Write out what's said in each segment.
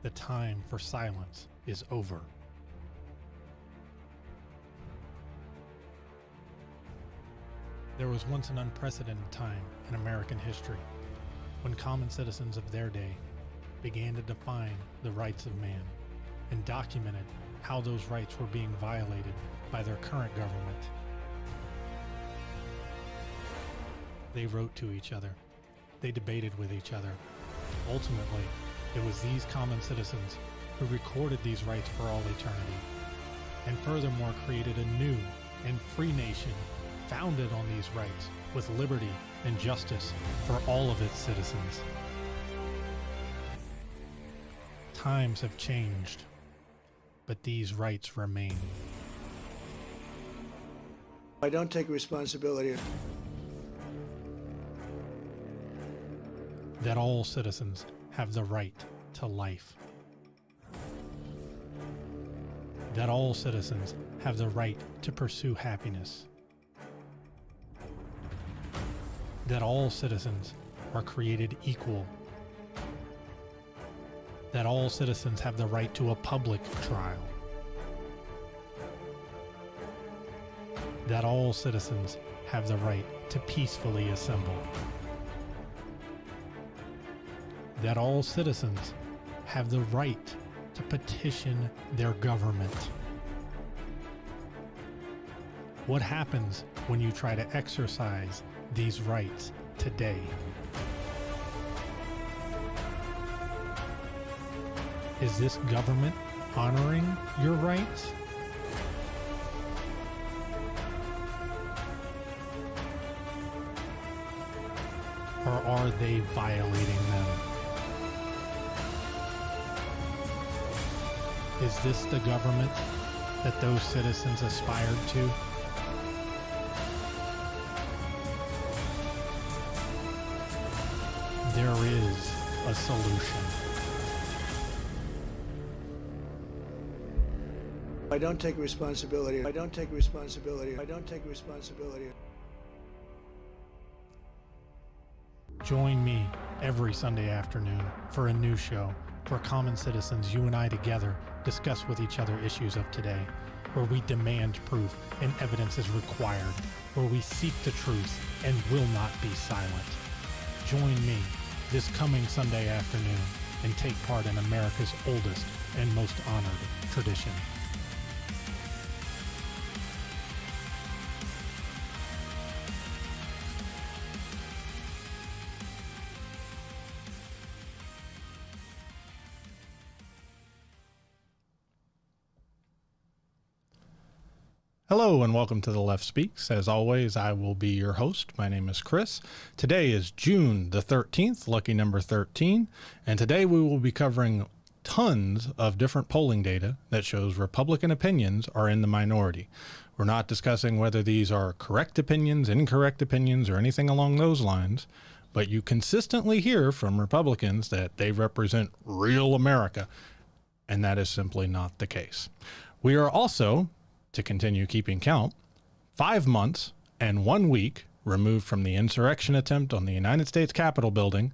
The time for silence is over. There was once an unprecedented time in American history when common citizens of their day began to define the rights of man and documented how those rights were being violated by their current government. They wrote to each other. They debated with each other. Ultimately, it was these common citizens who recorded these rights for all eternity, and furthermore created a new and free nation founded on these rights with liberty and justice for all of its citizens. Times have changed, but these rights remain. I don't take responsibility. That all citizens have the right to life. That all citizens have the right to pursue happiness. That all citizens are created equal. That all citizens have the right to a public trial. That all citizens have the right to peacefully assemble. That all citizens have the right to petition their government. What happens when you try to exercise these rights today? Is this government honoring your rights? Or are they violating them? Is this the government that those citizens aspired to? There is a solution. I don't take responsibility. I don't take responsibility. I don't take responsibility. Join me every Sunday afternoon for a new show where common citizens, you and I together, discuss with each other issues of today, where we demand proof and evidence is required, where we seek the truth and will not be silent. Join me this coming Sunday afternoon and take part in America's oldest and most honored tradition. Hello and welcome to The Left Speaks. As always, I will be your host. My name is Chris. Today is June the 13th, lucky number 13, and today we will be covering tons of different polling data that shows Republican opinions are in the minority. We're not discussing whether these are correct opinions, incorrect opinions, or anything along those lines, but you consistently hear from Republicans that they represent real America, and that is simply not the case. We are also, to continue keeping count, 5 months and 1 week removed from the insurrection attempt on the United States Capitol building,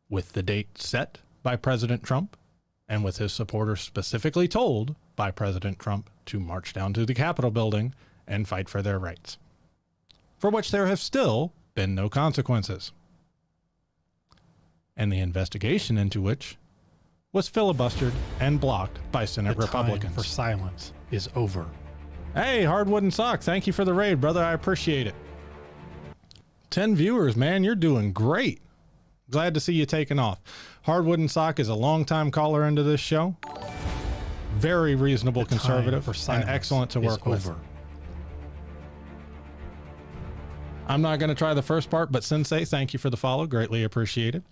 with the date set by President Trump and with his supporters specifically told by President Trump to march down to the Capitol building and fight for their rights, for which there have still been no consequences, and the investigation into which was filibustered and blocked by Senate Republicans. The time for silence is over. Hey, Hardwood and Sock, thank you for the raid, brother. I appreciate it. 10 viewers, man. You're doing great. Glad to see you taking off. Hardwood and Sock is a longtime caller into this show. Very reasonable, conservative, and excellent to work with. I'm not going to try the first part, but Sensei, thank you for the follow. Greatly appreciated.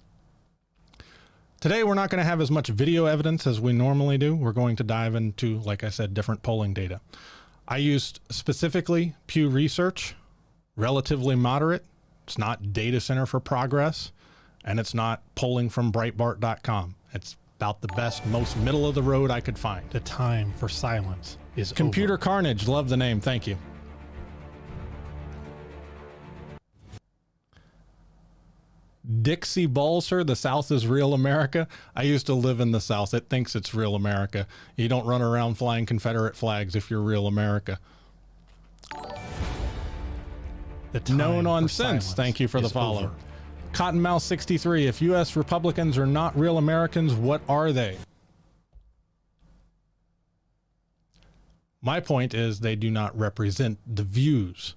Today, we're not going to have as much video evidence as we normally do. We're going to dive into, like I said, different polling data. I used specifically Pew Research, relatively moderate. It's not Data Center for Progress, and it's not polling from Breitbart.com. It's about the best, most middle of the road I could find. The time for silence is Computer over. Carnage, love the name, thank you. Dixie Balser, the South is real America. I used to live in the South. It thinks it's real America. You don't run around flying Confederate flags if you're real America. No nonsense. Thank you for the follow. Over. Cottonmouth 63. If U.S. Republicans are not real Americans, what are they? My point is they do not represent the views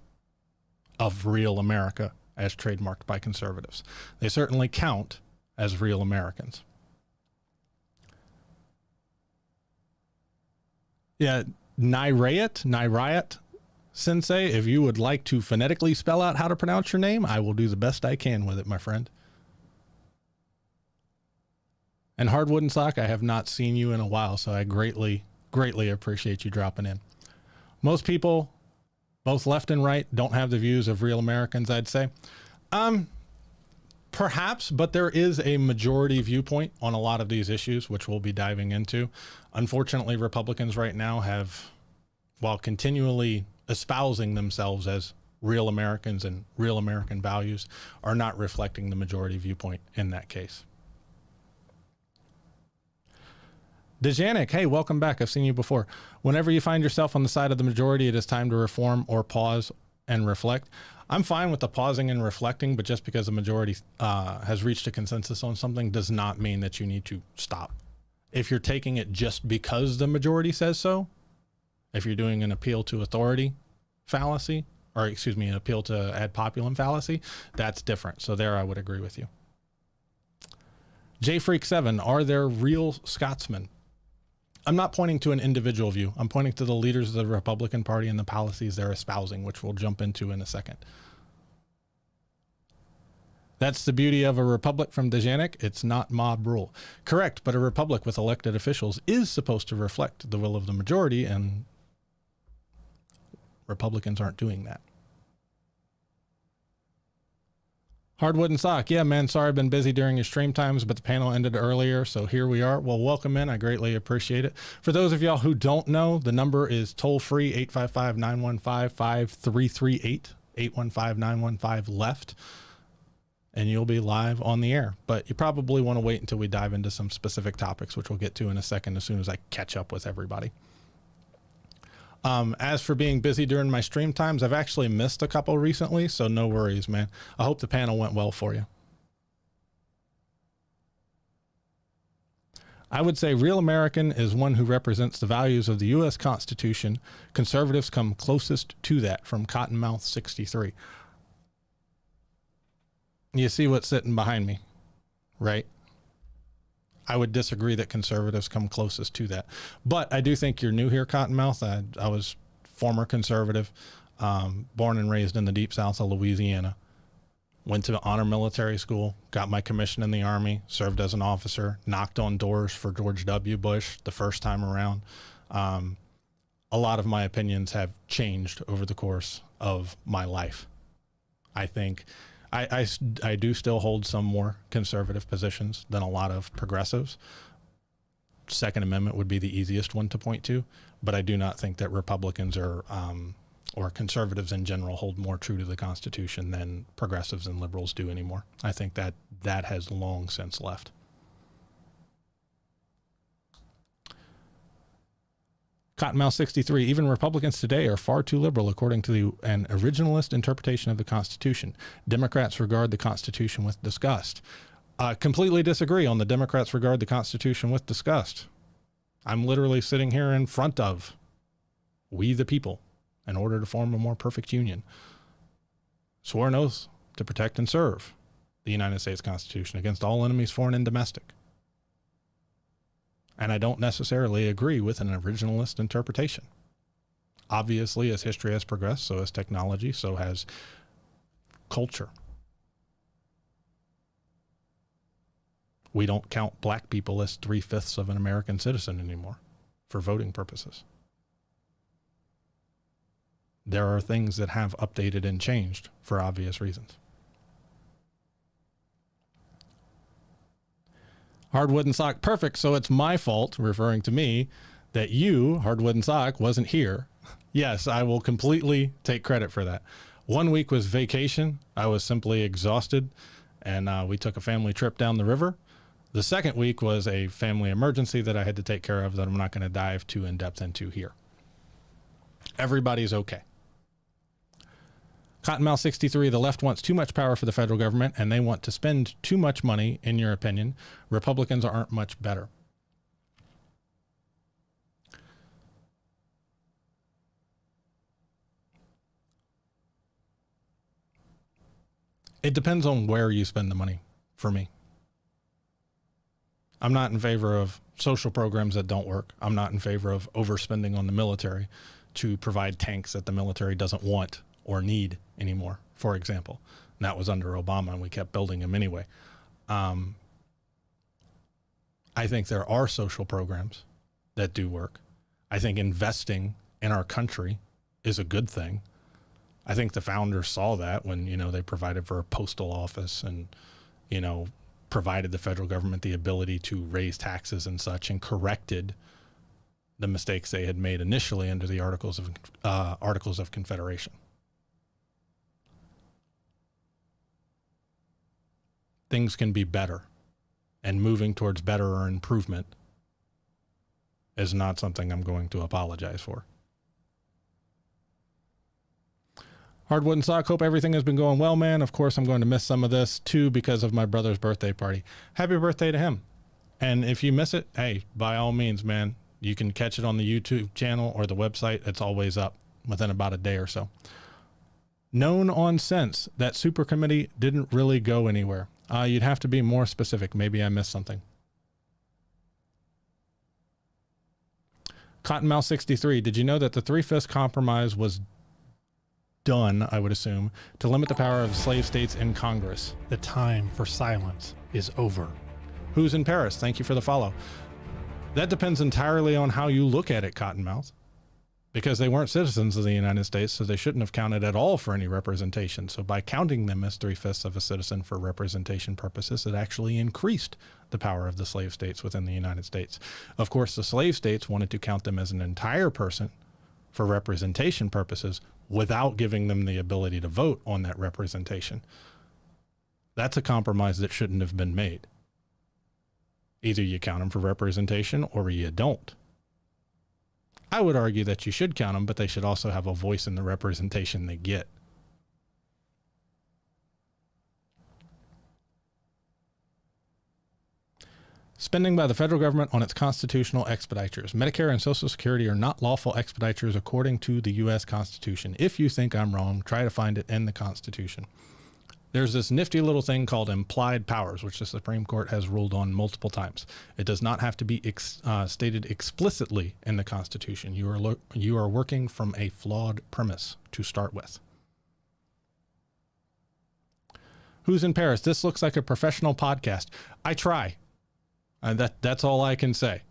of real America as trademarked by conservatives. They certainly count as real Americans. Yeah, Nyrayat Sensei, if you would like to phonetically spell out how to pronounce your name, I will do the best I can with it, my friend. And Hardwood and Sock, I have not seen you in a while, so I greatly appreciate you dropping in. Most people, both left and right, don't have the views of real Americans, I'd say. Perhaps, but there is a majority viewpoint on a lot of these issues, which we'll be diving into. Unfortunately, Republicans right now have, while continually espousing themselves as real Americans and real American values, are not reflecting the majority viewpoint in that case. Dejanic, hey, welcome back. I've seen you before. Whenever you find yourself on the side of the majority, it is time to reform or pause and reflect. I'm fine with the pausing and reflecting, but just because the majority has reached a consensus on something does not mean that you need to stop. If you're taking it just because the majority says so, if you're doing an appeal to authority fallacy, or excuse me, an appeal to ad populum fallacy, that's different. So there I would agree with you. JFreak7, are there real Scotsmen? I'm not pointing to an individual view. I'm pointing to the leaders of the Republican Party and the policies they're espousing, which we'll jump into in a second. That's the beauty of a republic from Dejanic. It's not mob rule. Correct, but a republic with elected officials is supposed to reflect the will of the majority, and Republicans aren't doing that. Hardwood and Sock. Yeah, man, sorry I've been busy during your stream times, but the panel ended earlier, so here we are. Well, welcome in. I greatly appreciate it. For those of y'all who don't know, the number is toll-free, 855-915-5338, 815-915-LEFT, and you'll be live on the air. But you probably want to wait until we dive into some specific topics, which we'll get to in a second as soon as I catch up with everybody. As for being busy during my stream times, I've actually missed a couple recently, so no worries, man. I hope the panel went well for you. I would say real American is one who represents the values of the U.S. Constitution. Conservatives come closest to that, from Cottonmouth 63. You see what's sitting behind me, right? I would disagree that conservatives come closest to that. But I do think you're new here, Cottonmouth. I was former conservative, born and raised in the deep south of Louisiana. Went to honor military school, got my commission in the Army, served as an officer, knocked on doors for George W. Bush the first time around. A lot of my opinions have changed over the course of my life. I think I do still hold some more conservative positions than a lot of progressives. Second Amendment would be the easiest one to point to, but I do not think that Republicans or conservatives in general hold more true to the Constitution than progressives and liberals do anymore. I think that has long since left. Cottonmouth 63, even Republicans today are far too liberal according to an originalist interpretation of the Constitution. Democrats regard the Constitution with disgust. Completely disagree on the Democrats regard the Constitution with disgust. I'm literally sitting here in front of we the people in order to form a more perfect union. Swore an oath to protect and serve the United States Constitution against all enemies, foreign and domestic. And I don't necessarily agree with an originalist interpretation. Obviously, as history has progressed, so has technology, so has culture. We don't count black people as 3/5 of an American citizen anymore for voting purposes. There are things that have updated and changed for obvious reasons. Hardwood and Sock, perfect. So it's my fault, referring to me, that you, Hardwood and Sock, wasn't here. Yes, I will completely take credit for that. 1 week was vacation. I was simply exhausted and we took a family trip down the river. The second week was a family emergency that I had to take care of that I'm not going to dive too in depth into here. Everybody's okay. Cottonmouth 63, the left wants too much power for the federal government and they want to spend too much money, in your opinion. Republicans aren't much better. It depends on where you spend the money for me. I'm not in favor of social programs that don't work. I'm not in favor of overspending on the military to provide tanks that the military doesn't want or need anymore, for example. And that was under Obama, and we kept building them anyway. I think there are social programs that do work. I think investing in our country is a good thing. I think the founders saw that when, they provided for a postal office and, provided the federal government the ability to raise taxes and such, and corrected the mistakes they had made initially under the Articles of Confederation. Things can be better, and moving towards better or improvement is not something I'm going to apologize for. Hardwood and Sock, hope everything has been going well, man. Of course, I'm going to miss some of this, too, because of my brother's birthday party. Happy birthday to him. And if you miss it, hey, by all means, man, you can catch it on the YouTube channel or the website. It's always up within about a day or so. Known on sense that super committee didn't really go anywhere. You'd have to be more specific. Maybe I missed something. Cottonmouth 63, did you know that the 3/5 compromise was done, I would assume, to limit the power of slave states in Congress? The time for silence is over. Who's in Paris? Thank you for the follow. That depends entirely on how you look at it, Cottonmouth, because they weren't citizens of the United States, so they shouldn't have counted at all for any representation. So by counting them as 3/5 of a citizen for representation purposes, it actually increased the power of the slave states within the United States. Of course, the slave states wanted to count them as an entire person for representation purposes without giving them the ability to vote on that representation. That's a compromise that shouldn't have been made. Either you count them for representation or you don't. I would argue that you should count them, but they should also have a voice in the representation they get. Spending by the federal government on its constitutional expenditures. Medicare and Social Security are not lawful expenditures according to the U.S. Constitution. If you think I'm wrong, try to find it in the Constitution. There's this nifty little thing called implied powers, which the Supreme Court has ruled on multiple times. It does not have to be stated explicitly in the Constitution. You are working from a flawed premise to start with. Who's in Paris? This looks like a professional podcast. I try. That's all I can say.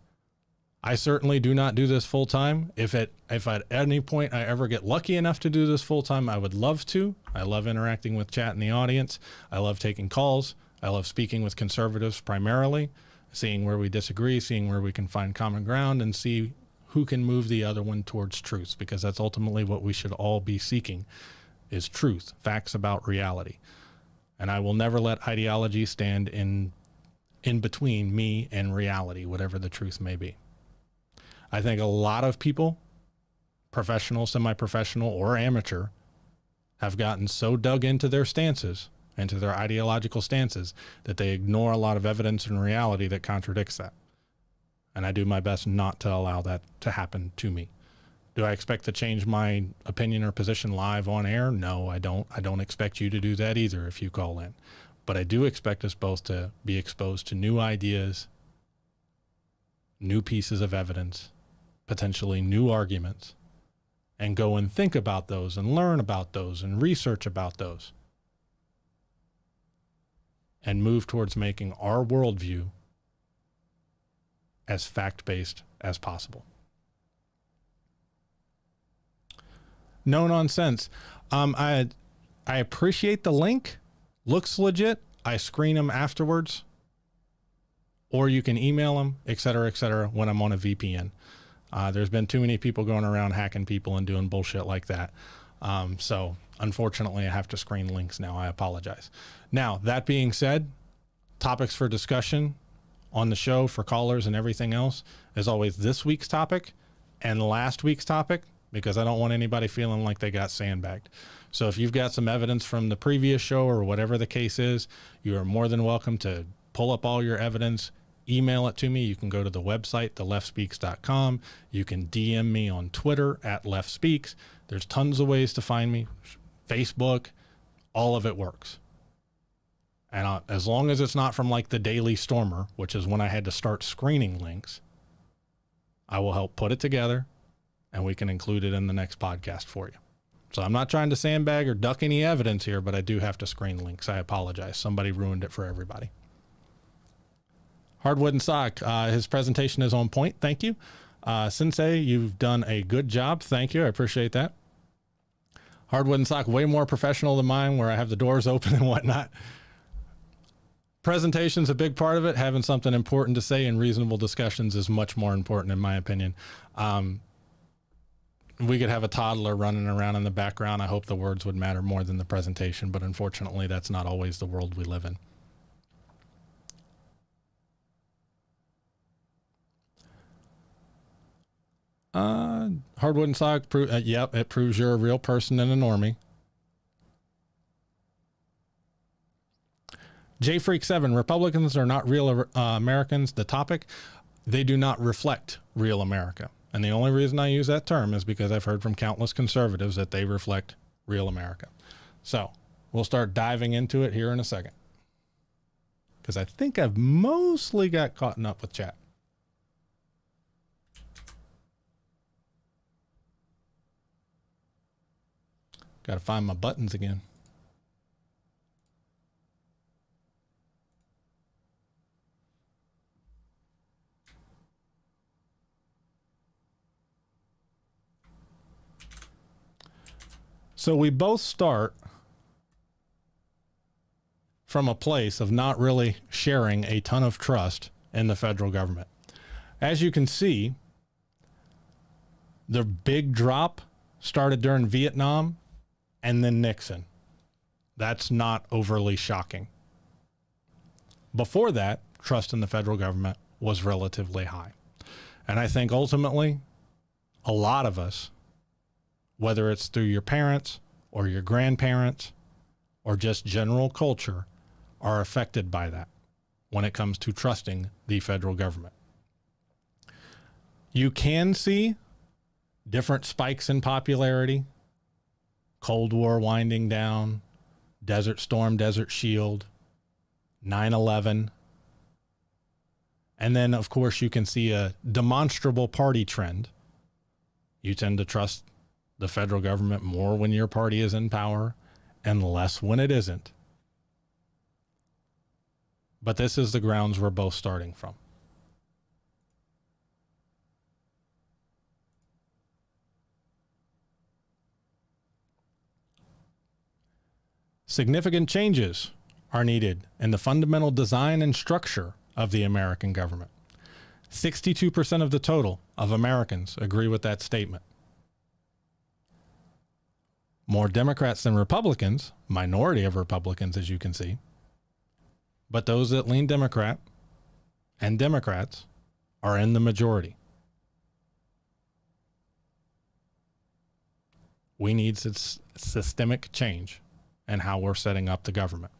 I certainly do not do this full time. If at any point I ever get lucky enough to do this full time, I would love to. I love interacting with chat in the audience. I love taking calls. I love speaking with conservatives primarily, seeing where we disagree, seeing where we can find common ground, and see who can move the other one towards truth, because that's ultimately what we should all be seeking, is truth, facts about reality. And I will never let ideology stand in between me and reality, whatever the truth may be. I think a lot of people, professional, semi-professional, or amateur, have gotten so dug into their stances, into their ideological stances, that they ignore a lot of evidence and reality that contradicts that. And I do my best not to allow that to happen to me. Do I expect to change my opinion or position live on air? No, I don't. I don't expect you to do that either if you call in. But I do expect us both to be exposed to new ideas, new pieces of evidence, potentially new arguments, and go and think about those and learn about those and research about those, and move towards making our worldview as fact-based as possible. No nonsense. I appreciate the link. Looks legit. I screen them afterwards, or you can email them, et cetera, when I'm on a VPN. There's been too many people going around hacking people and doing bullshit like that. So unfortunately, I have to screen links now. I apologize. Now, that being said, topics for discussion on the show for callers and everything else is always this week's topic and last week's topic, because I don't want anybody feeling like they got sandbagged. So if you've got some evidence from the previous show or whatever the case is, you are more than welcome to pull up all your evidence, email it to me. You can go to the website, theleftspeaks.com. You can DM me on Twitter at leftspeaks. There's tons of ways to find me. Facebook, all of it works. And as long as it's not from like the Daily Stormer, which is when I had to start screening links, I will help put it together and we can include it in the next podcast for you. So I'm not trying to sandbag or duck any evidence here, but I do have to screen links. I apologize. Somebody ruined it for everybody. Hardwood and Sock, his presentation is on point. Thank you. Sensei, you've done a good job. Thank you. I appreciate that. Hardwood and Sock, way more professional than mine, where I have the doors open and whatnot. Presentation's a big part of it. Having something important to say in reasonable discussions is much more important, in my opinion. We could have a toddler running around in the background. I hope the words would matter more than the presentation, but unfortunately, that's not always the world we live in. Hardwood and Sock, yep, it proves you're a real person and a normie. JFreak7, Republicans are not real Americans. The topic, they do not reflect real America. And the only reason I use that term is because I've heard from countless conservatives that they reflect real America. So we'll start diving into it here in a second, because I think I've mostly got caught up with chat. Got to find my buttons again. So we both start from a place of not really sharing a ton of trust in the federal government. As you can see, the big drop started during Vietnam and then Nixon. That's not overly shocking. Before that, trust in the federal government was relatively high. And I think ultimately, a lot of us, whether it's through your parents or your grandparents or just general culture, are affected by that when it comes to trusting the federal government. You can see different spikes in popularity, Cold War winding down, Desert Storm, Desert Shield, 9/11. And then, of course, you can see a demonstrable party trend. You tend to trust the federal government more when your party is in power and less when it isn't. But this is the grounds we're both starting from. Significant changes are needed in the fundamental design and structure of the American government. 62% of the total of Americans agree with that statement. More Democrats than Republicans, minority of Republicans, as you can see. But those that lean Democrat and Democrats are in the majority. We need systemic change in how we're setting up the government.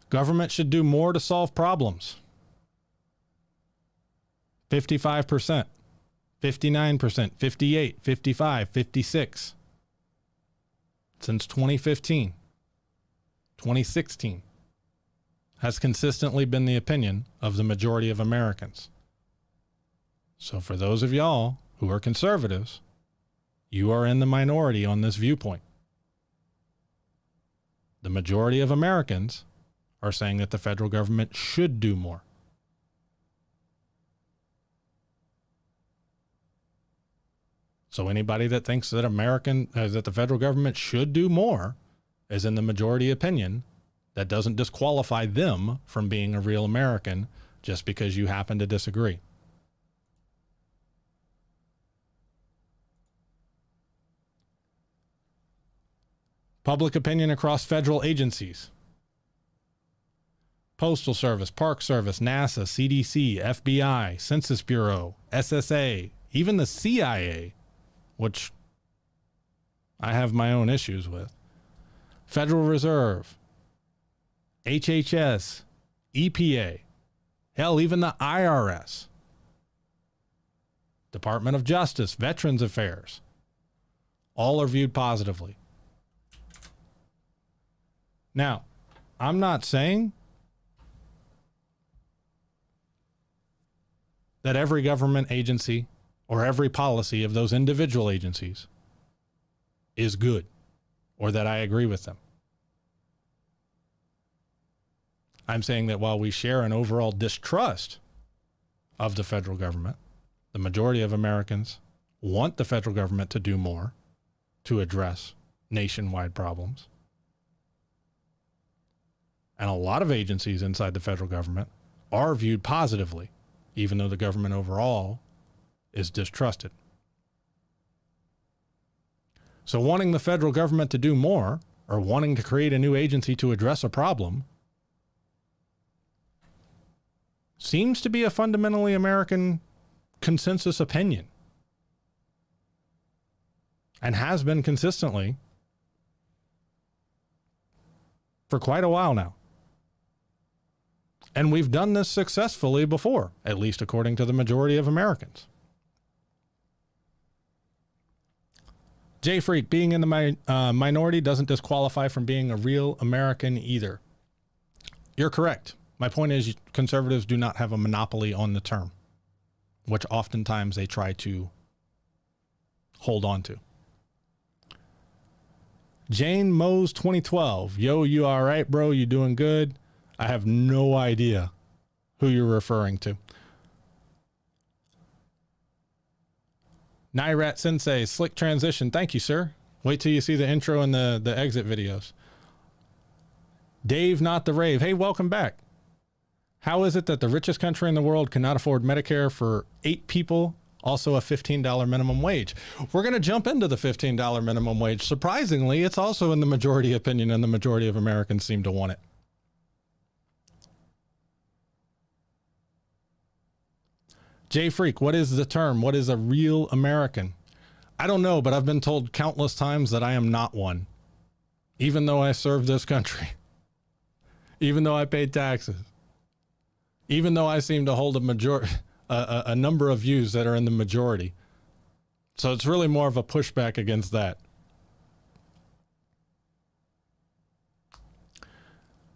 Government should do more to solve problems. 55%, 59%, 58, 55, 56. Since 2015, 2016 has consistently been the opinion of the majority of Americans. So for those of y'all who are conservatives, you are in the minority on this viewpoint. The majority of Americans are saying that the federal government should do more. So anybody that thinks that that the federal government should do more is in the majority opinion. That doesn't disqualify them from being a real American, just because you happen to disagree. Public opinion across federal agencies. Postal Service, Park Service, NASA, CDC, FBI, Census Bureau, SSA, even the CIA, which I have my own issues with. Federal Reserve, HHS, EPA, hell, even the IRS, Department of Justice, Veterans Affairs, all are viewed positively. Now, I'm not saying that every government agency or every policy of those individual agencies is good or that I agree with them. I'm saying that while we share an overall distrust of the federal government, the majority of Americans want the federal government to do more to address nationwide problems. And a lot of agencies inside the federal government are viewed positively, even though the government overall is distrusted. So wanting the federal government to do more, or wanting to create a new agency to address a problem, seems to be a fundamentally American consensus opinion, and has been consistently for quite a while now. And we've done this successfully before, at least according to the majority of Americans. J Freak, being in the minority doesn't disqualify from being a real American either. You're correct. My point is conservatives do not have a monopoly on the term, which oftentimes they try to hold on to. Jane Mose 2012. Yo, you all right, bro? You doing good? I have no idea who you're referring to. Nairat Sensei, slick transition. Thank you, sir. Wait till you see the intro and the exit videos. Dave, not the rave. Hey, welcome back. How is it that the richest country in the world cannot afford Medicare for 8 people, also a $15 minimum wage? We're going to jump into the $15 minimum wage. Surprisingly, it's also in the majority opinion, and the majority of Americans seem to want it. J Freak, what is the term? What is a real American? I don't know, but I've been told countless times that I am not one, even though I served this country, even though I paid taxes, even though I seem to hold a number of views that are in the majority. So it's really more of a pushback against that.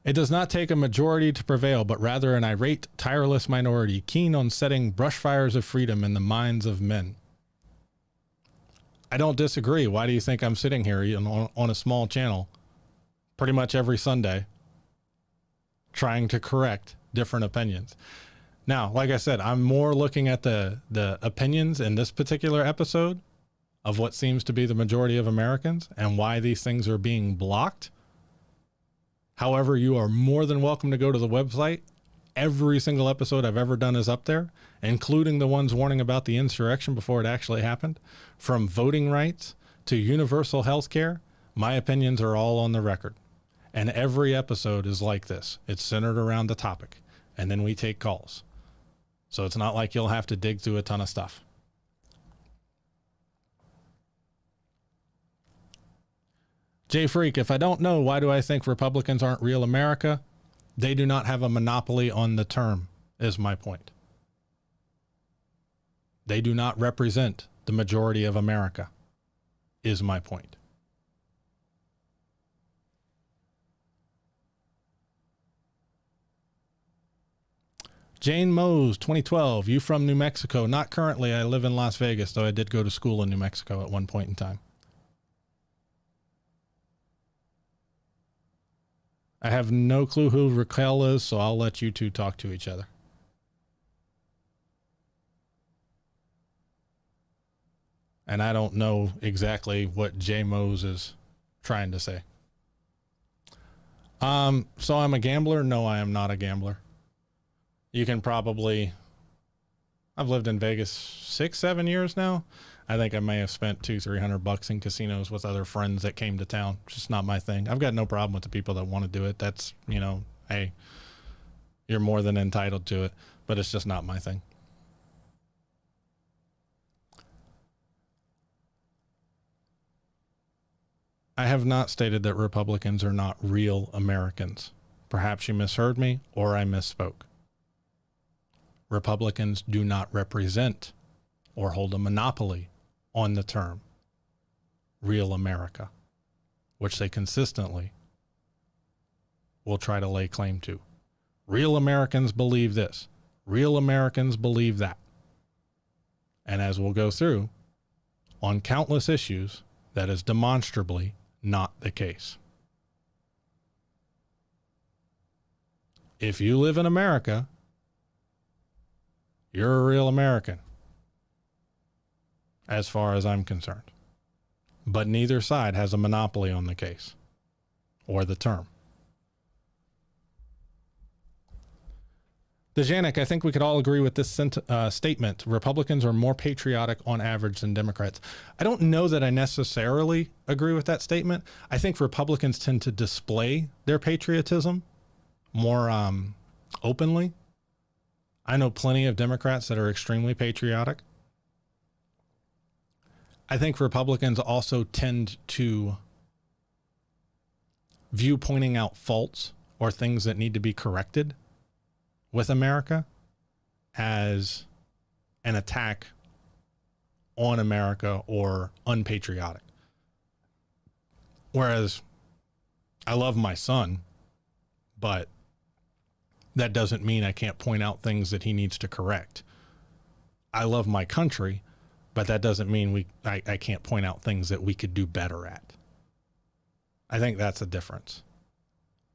It does not take a majority to prevail, but rather an irate, tireless minority, keen on setting brush fires of freedom in the minds of men. I don't disagree. Why do you think I'm sitting here on a small channel pretty much every Sunday trying to correct different opinions? Now, like I said, I'm more looking at the opinions in this particular episode of what seems to be the majority of Americans and why these things are being blocked. However, you are more than welcome to go to the website. Every single episode I've ever done is up there, including the ones warning about the insurrection before it actually happened. From voting rights to universal health care, my opinions are all on the record. And every episode is like this. It's centered around the topic, and then we take calls. So it's not like you'll have to dig through a ton of stuff. J Freak, if I don't know, why do I think Republicans aren't real America? They do not have a monopoly on the term, is my point. They do not represent the majority of America, is my point. Jane Mose, 2012. You from New Mexico? Not currently. I live in Las Vegas, though I did go to school in New Mexico at one point in time. I have no clue who Raquel is, so I'll let you two talk to each other. And I don't know exactly what J Mose is trying to say. So I'm a gambler? No, I am not a gambler. You can probably, I've lived in Vegas 6-7 years now. I think I may have spent $200-300 in casinos with other friends that came to town. It's just not my thing. I've got no problem with the people that want to do it. That's, hey, you're more than entitled to it, but it's just not my thing. I have not stated that Republicans are not real Americans. Perhaps you misheard me or I misspoke. Republicans do not represent or hold a monopoly on the term real America, which they consistently will try to lay claim to. Real Americans believe this. Real Americans believe that. And as we'll go through, on countless issues, that is demonstrably not the case. If you live in America, you're a real American, as far as I'm concerned. But neither side has a monopoly on the case or the term. Dejanik, I think we could all agree with this statement. Republicans are more patriotic on average than Democrats. I don't know that I necessarily agree with that statement. I think Republicans tend to display their patriotism more openly. I know plenty of Democrats that are extremely patriotic. I think Republicans also tend to view pointing out faults or things that need to be corrected with America as an attack on America or unpatriotic. Whereas I love my son, but that doesn't mean I can't point out things that he needs to correct. I love my country, but that doesn't mean I can't point out things that we could do better at. I think that's a difference.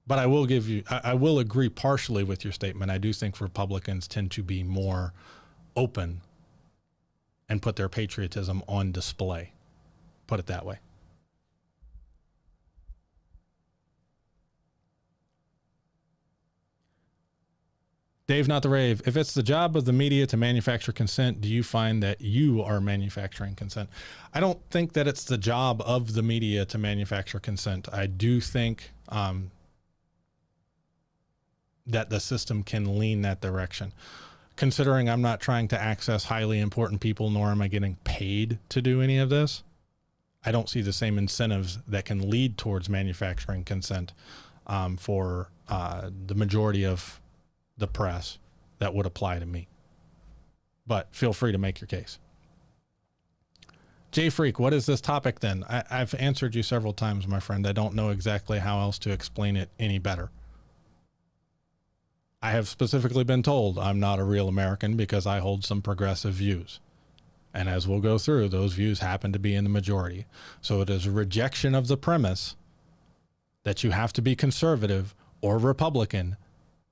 But I will agree partially with your statement. I do think Republicans tend to be more open and put their patriotism on display. Put it that way. Dave, not the rave. If it's the job of the media to manufacture consent, do you find that you are manufacturing consent? I don't think that it's the job of the media to manufacture consent. I do think that the system can lean that direction. Considering I'm not trying to access highly important people, nor am I getting paid to do any of this, I don't see the same incentives that can lead towards manufacturing consent for the majority of the press that would apply to me. But feel free to make your case. Jay Freak, what is this topic then? I've answered you several times, my friend. I don't know exactly how else to explain it any better. I have specifically been told I'm not a real American because I hold some progressive views. And as we'll go through, those views happen to be in the majority. So it is a rejection of the premise that you have to be conservative or Republican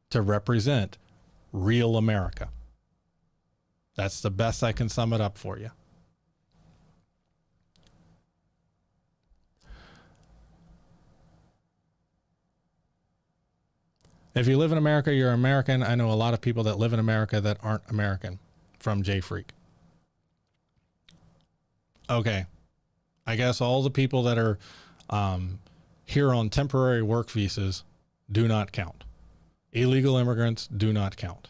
to represent real America. That's the best I can sum it up for you. If you live in America, you're American. I know a lot of people that live in America that aren't American. From Jay Freak. Okay. I guess all the people that are here on temporary work visas do not count. Illegal immigrants do not count.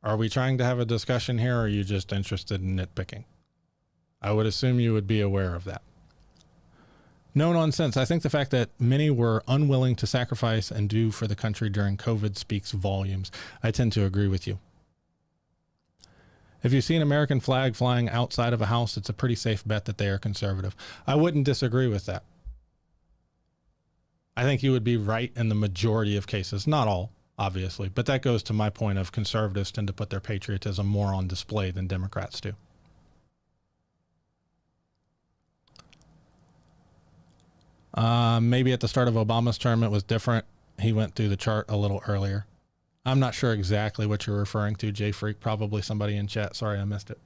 Are we trying to have a discussion here, or are you just interested in nitpicking? I would assume you would be aware of that. No nonsense. I think the fact that many were unwilling to sacrifice and do for the country during COVID speaks volumes. I tend to agree with you. If you see an American flag flying outside of a house, it's a pretty safe bet that they are conservative. I wouldn't disagree with that. I think you would be right in the majority of cases. Not all, obviously, but that goes to my point of conservatives tend to put their patriotism more on display than Democrats do. Maybe at the start of Obama's term, it was different. He went through the chart a little earlier. I'm not sure exactly what you're referring to, Jay Freak. Probably somebody in chat. Sorry, I missed it.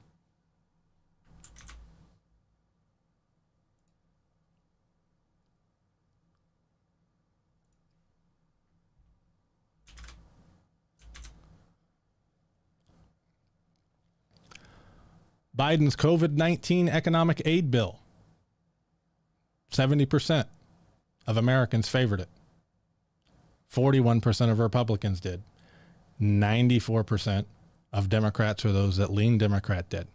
Biden's COVID-19 economic aid bill. 70% of Americans favored it. 41% of Republicans did. 94% of Democrats, or those that lean Democrat, did.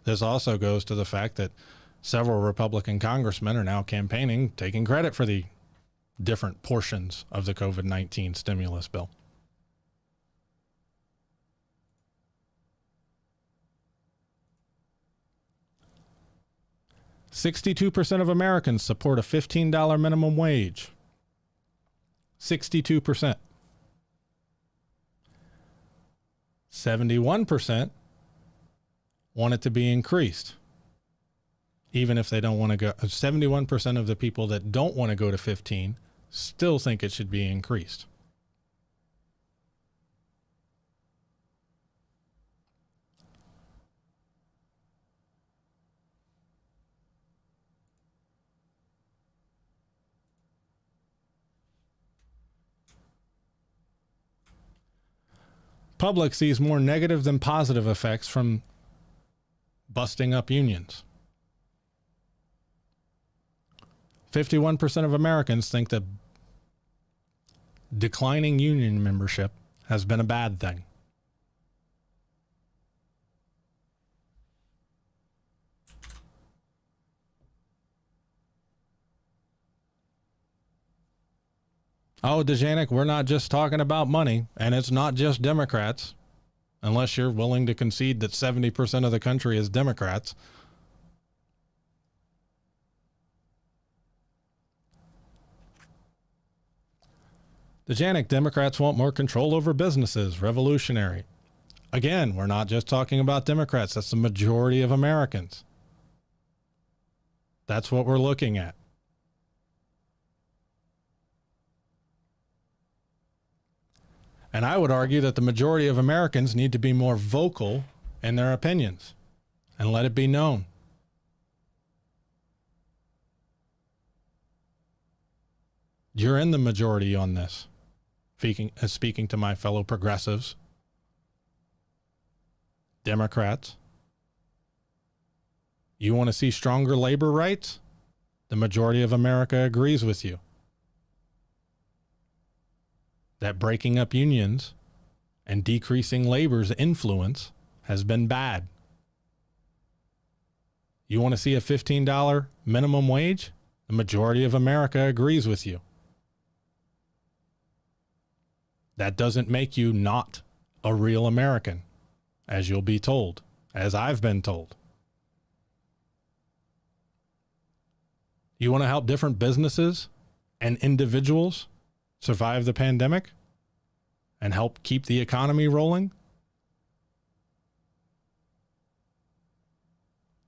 This also goes to the fact that several Republican congressmen are now campaigning, taking credit for the different portions of the COVID-19 stimulus bill. "62% of Americans support a $15 minimum wage." 62%. 71% want it to be increased, even if they don't want to go. 71% of the people that don't want to go to 15 still think it should be increased. Public sees more negative than positive effects from busting up unions. 51% of Americans think that declining union membership has been a bad thing. Oh, Dejanik, we're not just talking about money, and it's not just Democrats, unless you're willing to concede that 70% of the country is Democrats. Dejanik, Democrats want more control over businesses. Revolutionary. Again, we're not just talking about Democrats. That's the majority of Americans. That's what we're looking at. And I would argue that the majority of Americans need to be more vocal in their opinions and let it be known. You're in the majority on this. Speaking to my fellow progressives, Democrats, you want to see stronger labor rights? The majority of America agrees with you that breaking up unions and decreasing labor's influence has been bad. You want to see a $15 minimum wage? The majority of America agrees with you. That doesn't make you not a real American, as you'll be told, as I've been told. You want to help different businesses and individuals survive the pandemic and help keep the economy rolling?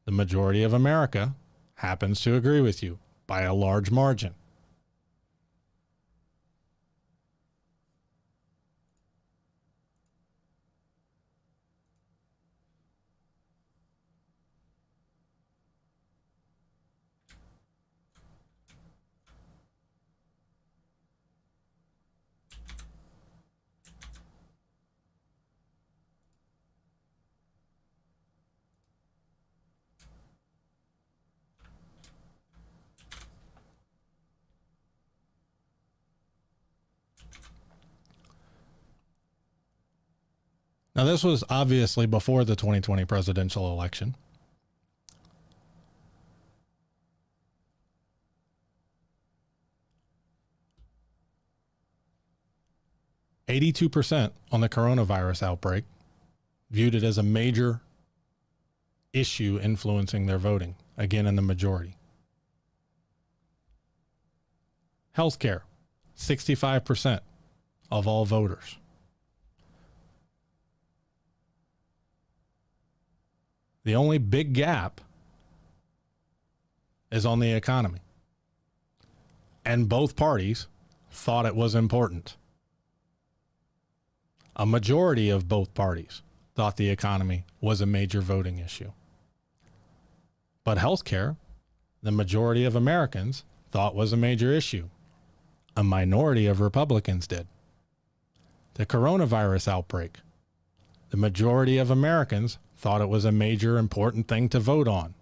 The majority of America happens to agree with you by a large margin. Now, this was obviously before the 2020 presidential election. %82 on the coronavirus outbreak viewed it as a major issue influencing their voting, again in the majority. Healthcare, 65% of all voters. The only big gap is on the economy. And both parties thought it was important. A majority of both parties thought the economy was a major voting issue. But healthcare, the majority of Americans thought was a major issue. A minority of Republicans did. The coronavirus outbreak, the majority of Americans thought it was a major important thing to vote on.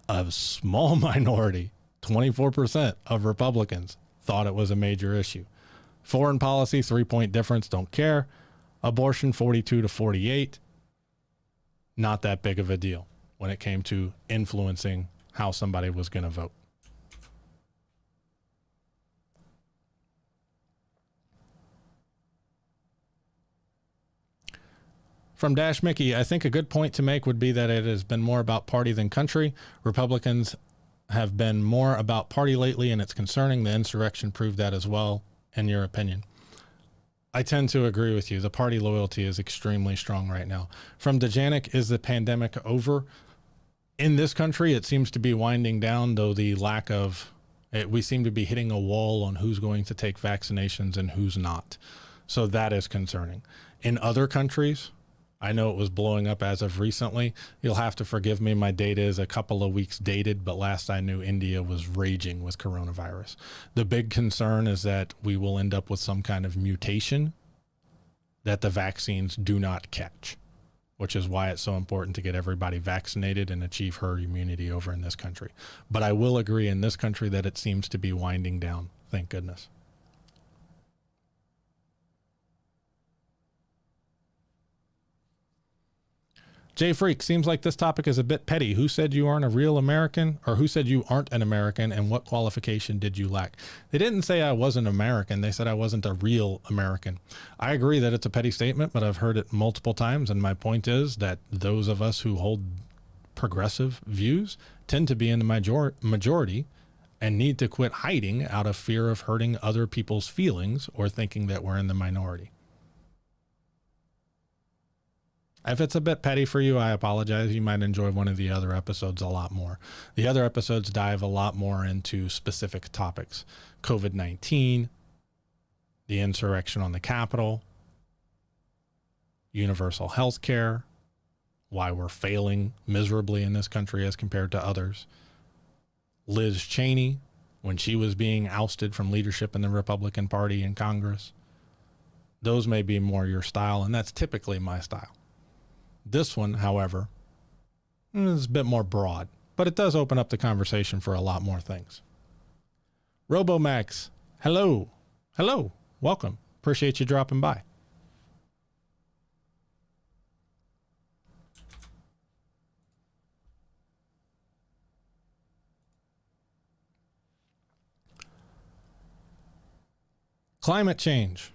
A small minority, 24% of Republicans, thought it was a major issue. Foreign policy, 3-point difference, don't care. Abortion, 42 to 48. Not that big of a deal when it came to influencing how somebody was going to vote. From Dash Mickey, I think a good point to make would be that it has been more about party than country. Republicans have been more about party lately, and it's concerning. The insurrection proved that as well, in your opinion. I tend to agree with you. The party loyalty is extremely strong right now. From Dejanic, is the pandemic over? In this country, it seems to be winding down, though the lack of it, we seem to be hitting a wall on who's going to take vaccinations and who's not. So that is concerning. In other countries, I know it was blowing up as of recently. You'll have to forgive me. My data is a couple of weeks dated, but last I knew, India was raging with coronavirus. The big concern is that we will end up with some kind of mutation that the vaccines do not catch, which is why it's so important to get everybody vaccinated and achieve herd immunity over in this country. But I will agree in this country that it seems to be winding down. Thank goodness. Jay Freak, seems like this topic is a bit petty. Who said you aren't a real American, or who said you aren't an American, and what qualification did you lack? They didn't say I wasn't American. They said I wasn't a real American. I agree that it's a petty statement, but I've heard it multiple times, and my point is that those of us who hold progressive views tend to be in the majority and need to quit hiding out of fear of hurting other people's feelings or thinking that we're in the minority. If it's a bit petty for you, I apologize. You might enjoy one of the other episodes a lot more. The other episodes dive a lot more into specific topics. COVID-19, the insurrection on the Capitol, universal health care, why we're failing miserably in this country as compared to others. Liz Cheney, when she was being ousted from leadership in the Republican Party in Congress. Those may be more your style, and that's typically my style. This one, however, is a bit more broad, but it does open up the conversation for a lot more things. RoboMax, hello. Hello. Welcome. Appreciate you dropping by. Climate change.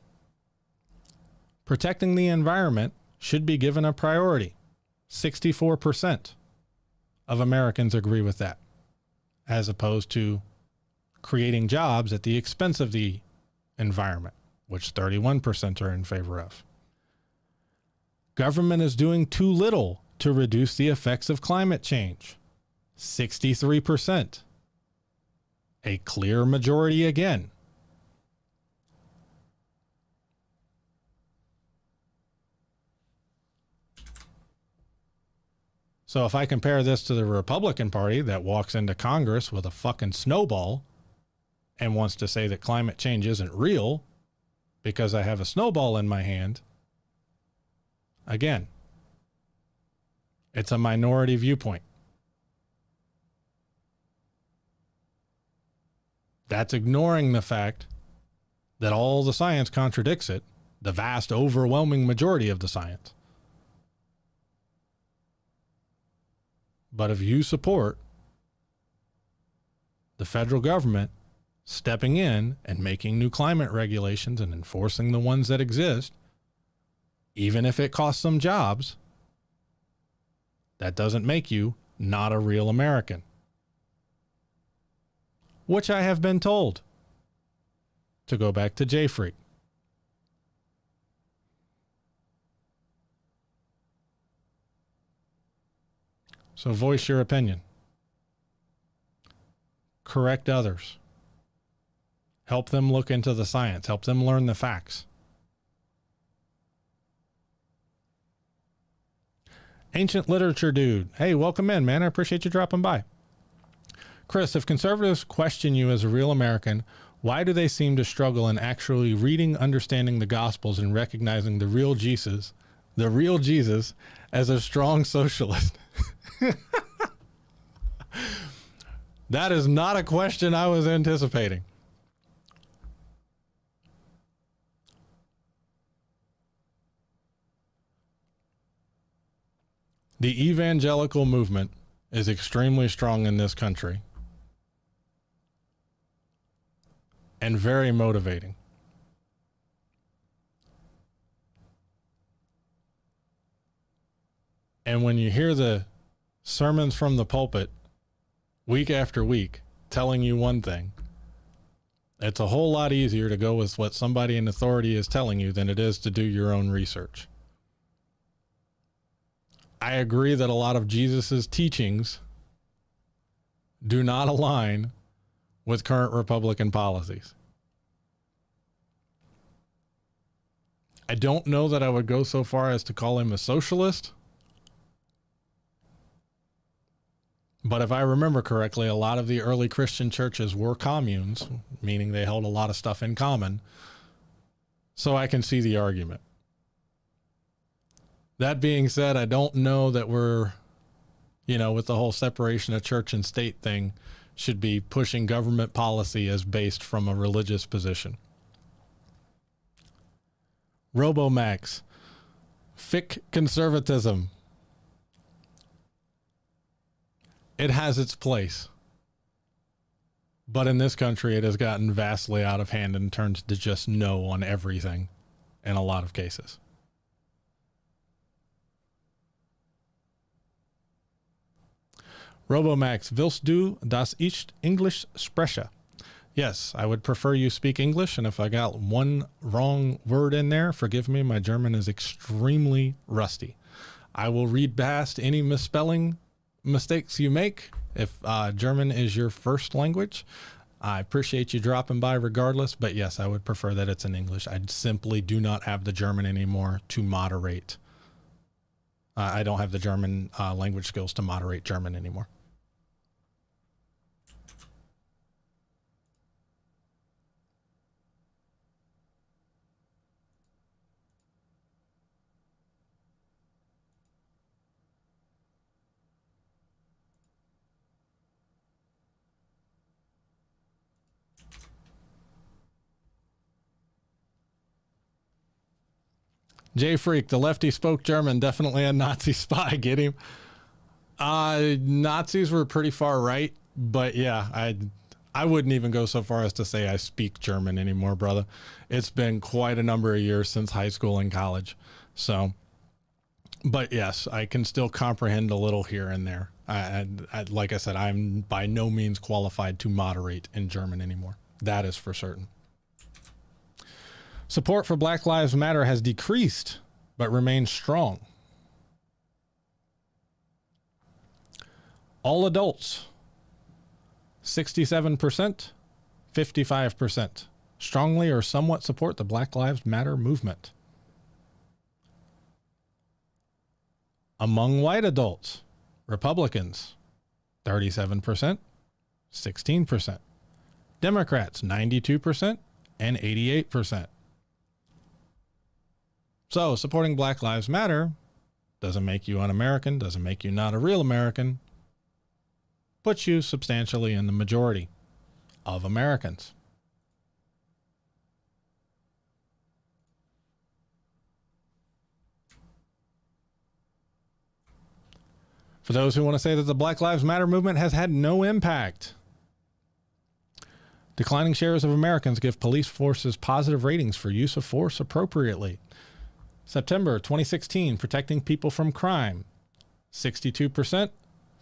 Protecting the environment should be given a priority. 64% of Americans agree with that, as opposed to creating jobs at the expense of the environment, which 31% are in favor of. Government is doing too little to reduce the effects of climate change. 63%. A clear majority again. So if I compare this to the Republican Party that walks into Congress with a fucking snowball and wants to say that climate change isn't real because I have a snowball in my hand, again, it's a minority viewpoint. That's ignoring the fact that all the science contradicts it, the vast overwhelming majority of the science. But if you support the federal government stepping in and making new climate regulations and enforcing the ones that exist, even if it costs them jobs, that doesn't make you not a real American. Which I have been told, to go back to J-Freak. So voice your opinion. Correct others. Help them look into the science. Help them learn the facts. Ancient Literature Dude. Hey, welcome in, man. I appreciate you dropping by. Chris, if conservatives question you as a real American, why do they seem to struggle in actually reading, understanding the Gospels, and recognizing the real Jesus the real Jesus as a strong socialist? That is not a question I was anticipating. The evangelical movement is extremely strong in this country and very motivating. And when you hear the sermons from the pulpit week after week telling you one thing, it's a whole lot easier to go with what somebody in authority is telling you than it is to do your own research. I agree that a lot of Jesus's teachings do not align with current Republican policies. I don't know that I would go so far as to call him a socialist. But if I remember correctly, a lot of the early Christian churches were communes, meaning they held a lot of stuff in common. So I can see the argument. That being said, I don't know that we're, with the whole separation of church and state thing, should be pushing government policy as based from a religious position. Robomax, fic conservatism. It has its place. But in this country, it has gotten vastly out of hand and turned to just no on everything in a lot of cases. Robomax, willst du, dass ich Englisch spreche? Yes, I would prefer you speak English, and if I got one wrong word in there, forgive me, my German is extremely rusty. I will read past any misspelling mistakes you make. If German is your first language, I appreciate you dropping by regardless, but yes, I would prefer that it's in English. I simply do not have the German anymore to moderate. I don't have the German language skills to moderate German anymore. J Freak, the lefty spoke German, definitely a Nazi spy. Get him. Nazis were pretty far right, but yeah, I wouldn't even go so far as to say I speak German anymore, brother. It's been quite a number of years since high school and college. So, but yes, I can still comprehend a little here and there. Like I said, I'm by no means qualified to moderate in German anymore. That is for certain. Support for Black Lives Matter has decreased, but remains strong. All adults, 67%, 55%, strongly or somewhat support the Black Lives Matter movement. Among white adults, Republicans, 37%, 16%. Democrats, 92% and 88%. So supporting Black Lives Matter doesn't make you un-American, doesn't make you not a real American, puts you substantially in the majority of Americans. For those who want to say that the Black Lives Matter movement has had no impact, declining shares of Americans give police forces positive ratings for use of force appropriately. September 2016, protecting people from crime, 62%,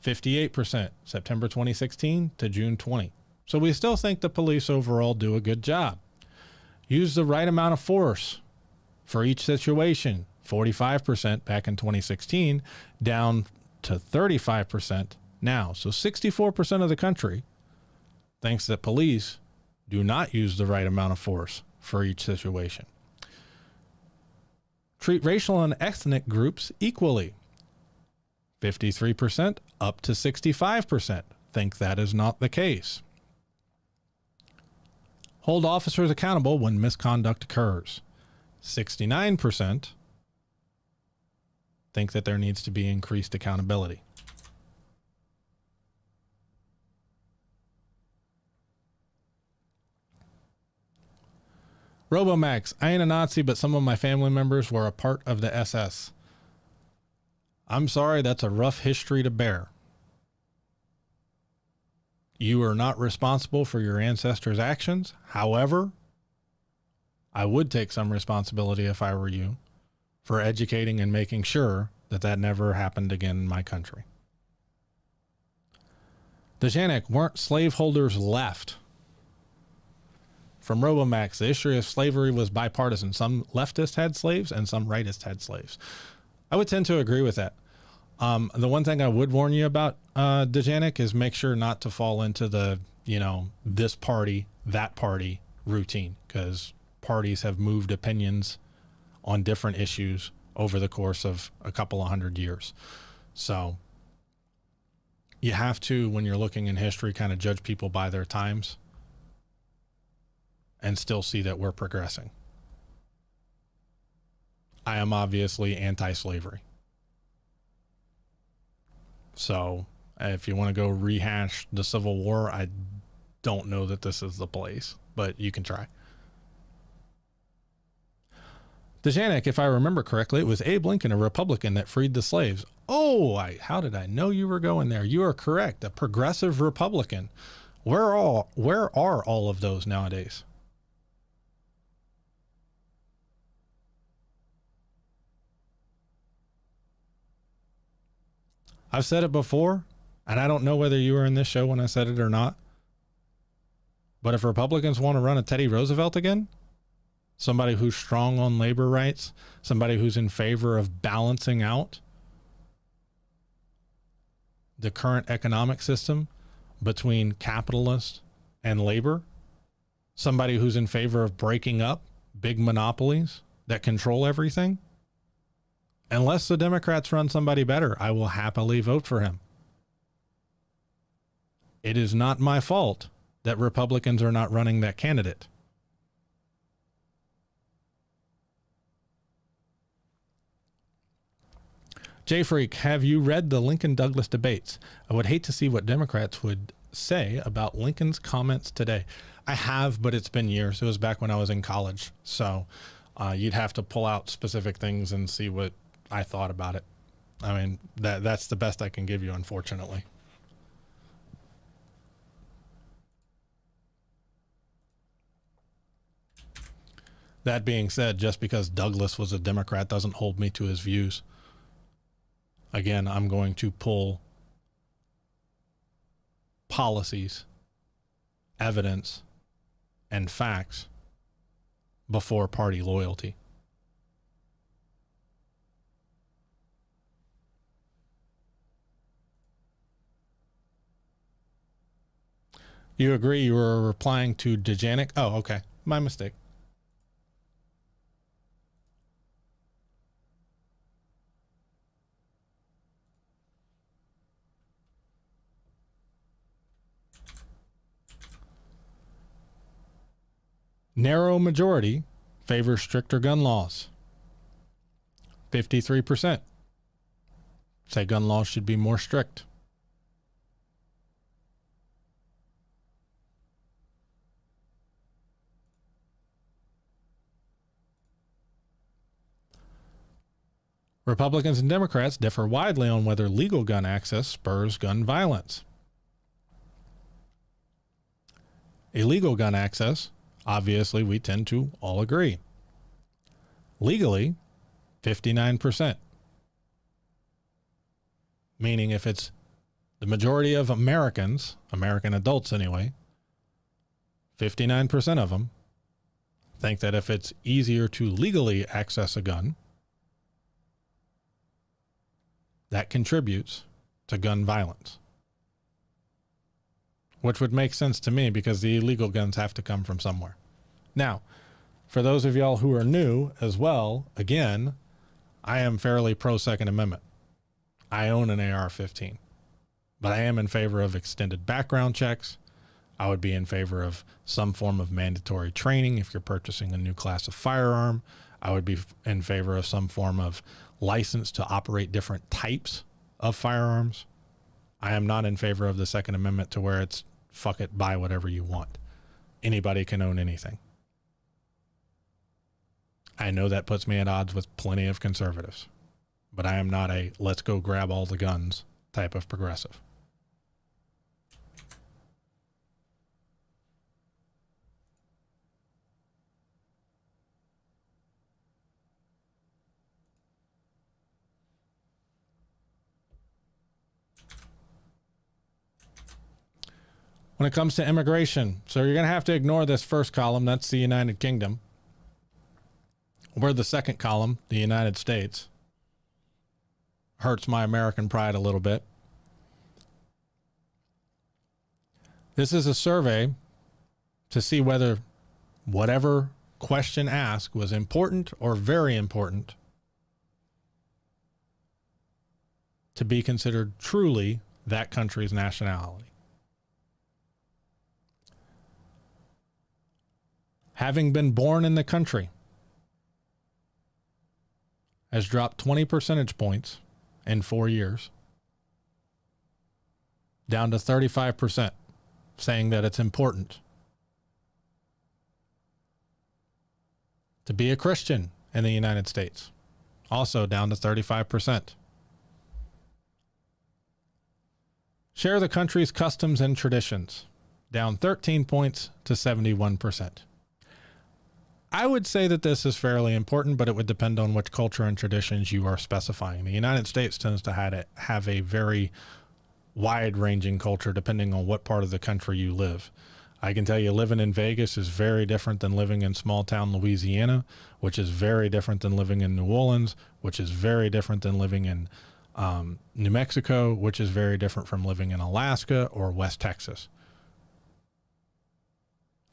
58%, September 2016 to June 20. So we still think the police overall do a good job. Use the right amount of force for each situation, 45% back in 2016, down to 35% now. So 64% of the country thinks that police do not use the right amount of force for each situation. Treat racial and ethnic groups equally. 53% up to 65% think that is not the case. Hold officers accountable when misconduct occurs. 69% think that there needs to be increased accountability. Robomax, I ain't a Nazi, but some of my family members were a part of the SS. I'm sorry, that's a rough history to bear. You are not responsible for your ancestors' actions. However, I would take some responsibility if I were you for educating and making sure that that never happened again in my country. The Janek, weren't slaveholders left? From Robomax, the history of slavery was bipartisan. Some leftists had slaves and some rightists had slaves. I would tend to agree with that. The one thing I would warn you about, Dejanic, is make sure not to fall into the, this party, that party routine, because parties have moved opinions on different issues over the course of a couple of 100 years. So you have to, when you're looking in history, kind of judge people by their times and still see that we're progressing. I am obviously anti-slavery. So if you want to go rehash the Civil War, I don't know that this is the place, but you can try. Dejanic, if I remember correctly, it was Abe Lincoln, a Republican, that freed the slaves. Oh, how did I know you were going there? You are correct. A progressive Republican. Where are all of those nowadays? I've said it before, and I don't know whether you were in this show when I said it or not, but if Republicans want to run a Teddy Roosevelt again, somebody who's strong on labor rights, somebody who's in favor of balancing out the current economic system between capitalist and labor, somebody who's in favor of breaking up big monopolies that control everything, unless the Democrats run somebody better, I will happily vote for him. It is not my fault that Republicans are not running that candidate. Jay Freak, have you read the Lincoln-Douglas debates? I would hate to see what Democrats would say about Lincoln's comments today. I have, but it's been years. It was back when I was in college. So you'd have to pull out specific things and see what I thought about it. I mean, that's the best I can give you, unfortunately. That being said, just because Douglas was a Democrat doesn't hold me to his views. Again, I'm going to pull policies, evidence, and facts before party loyalty. You agree you were replying to Dejanic? Oh, okay. My mistake. Narrow majority favors stricter gun laws. 53% say gun laws should be more strict. Republicans and Democrats differ widely on whether legal gun access spurs gun violence. Illegal gun access, obviously, we tend to all agree. Legally, 59%. Meaning if it's the majority of Americans, American adults anyway, 59% of them think that if it's easier to legally access a gun, that contributes to gun violence. Which would make sense to me because the illegal guns have to come from somewhere. Now, for those of y'all who are new as well, again, I am fairly pro Second Amendment. I own an AR-15, but I am in favor of extended background checks. I would be in favor of some form of mandatory training if you're purchasing a new class of firearm. I would be in favor of some form of license to operate different types of firearms. I am not in favor of the Second Amendment to where it's fuck it, buy whatever you want. Anybody can own anything. I know that puts me at odds with plenty of conservatives, but I am not a let's go grab all the guns type of progressive. When it comes to immigration, so you're going to have to ignore this first column. That's the United Kingdom. We're the second column, the United States. Hurts my American pride a little bit. This is a survey to see whether whatever question asked was important or very important to be considered truly that country's nationality. Having been born in the country has dropped 20 percentage points in 4 years, down to 35%, saying that it's important to be a Christian in the United States, also down to 35%. Share the country's customs and traditions, down 13 points to 71%. I would say that this is fairly important, but it would depend on which culture and traditions you are specifying. The United States tends to have a very wide-ranging culture depending on what part of the country you live. I can tell you living in Vegas is very different than living in small-town Louisiana, which is very different than living in New Orleans, which is very different than living in New Mexico, which is very different from living in Alaska or West Texas.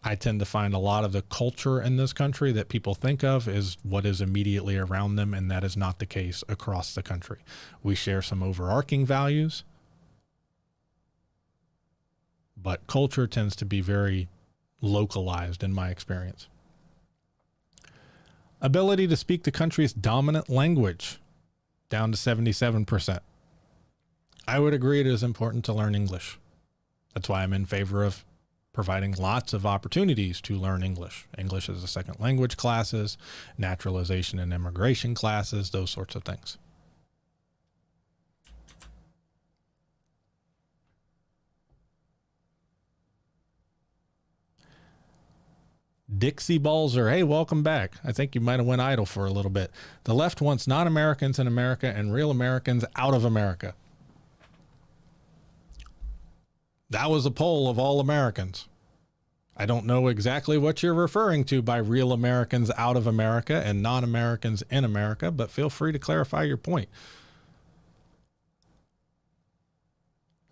I tend to find a lot of the culture in this country that people think of is what is immediately around them, and that is not the case across the country. We share some overarching values, but culture tends to be very localized in my experience. Ability to speak the country's dominant language, down to 77%. I would agree it is important to learn English. That's why I'm in favor of providing lots of opportunities to learn English. English as a second language classes, naturalization and immigration classes, those sorts of things. Dixie Balzer, hey, welcome back. I think you might have went idle for a little bit. The left wants non-Americans in America and real Americans out of America. That was a poll of all Americans. I don't know exactly what you're referring to by real Americans out of America and non-Americans in America, but feel free to clarify your point.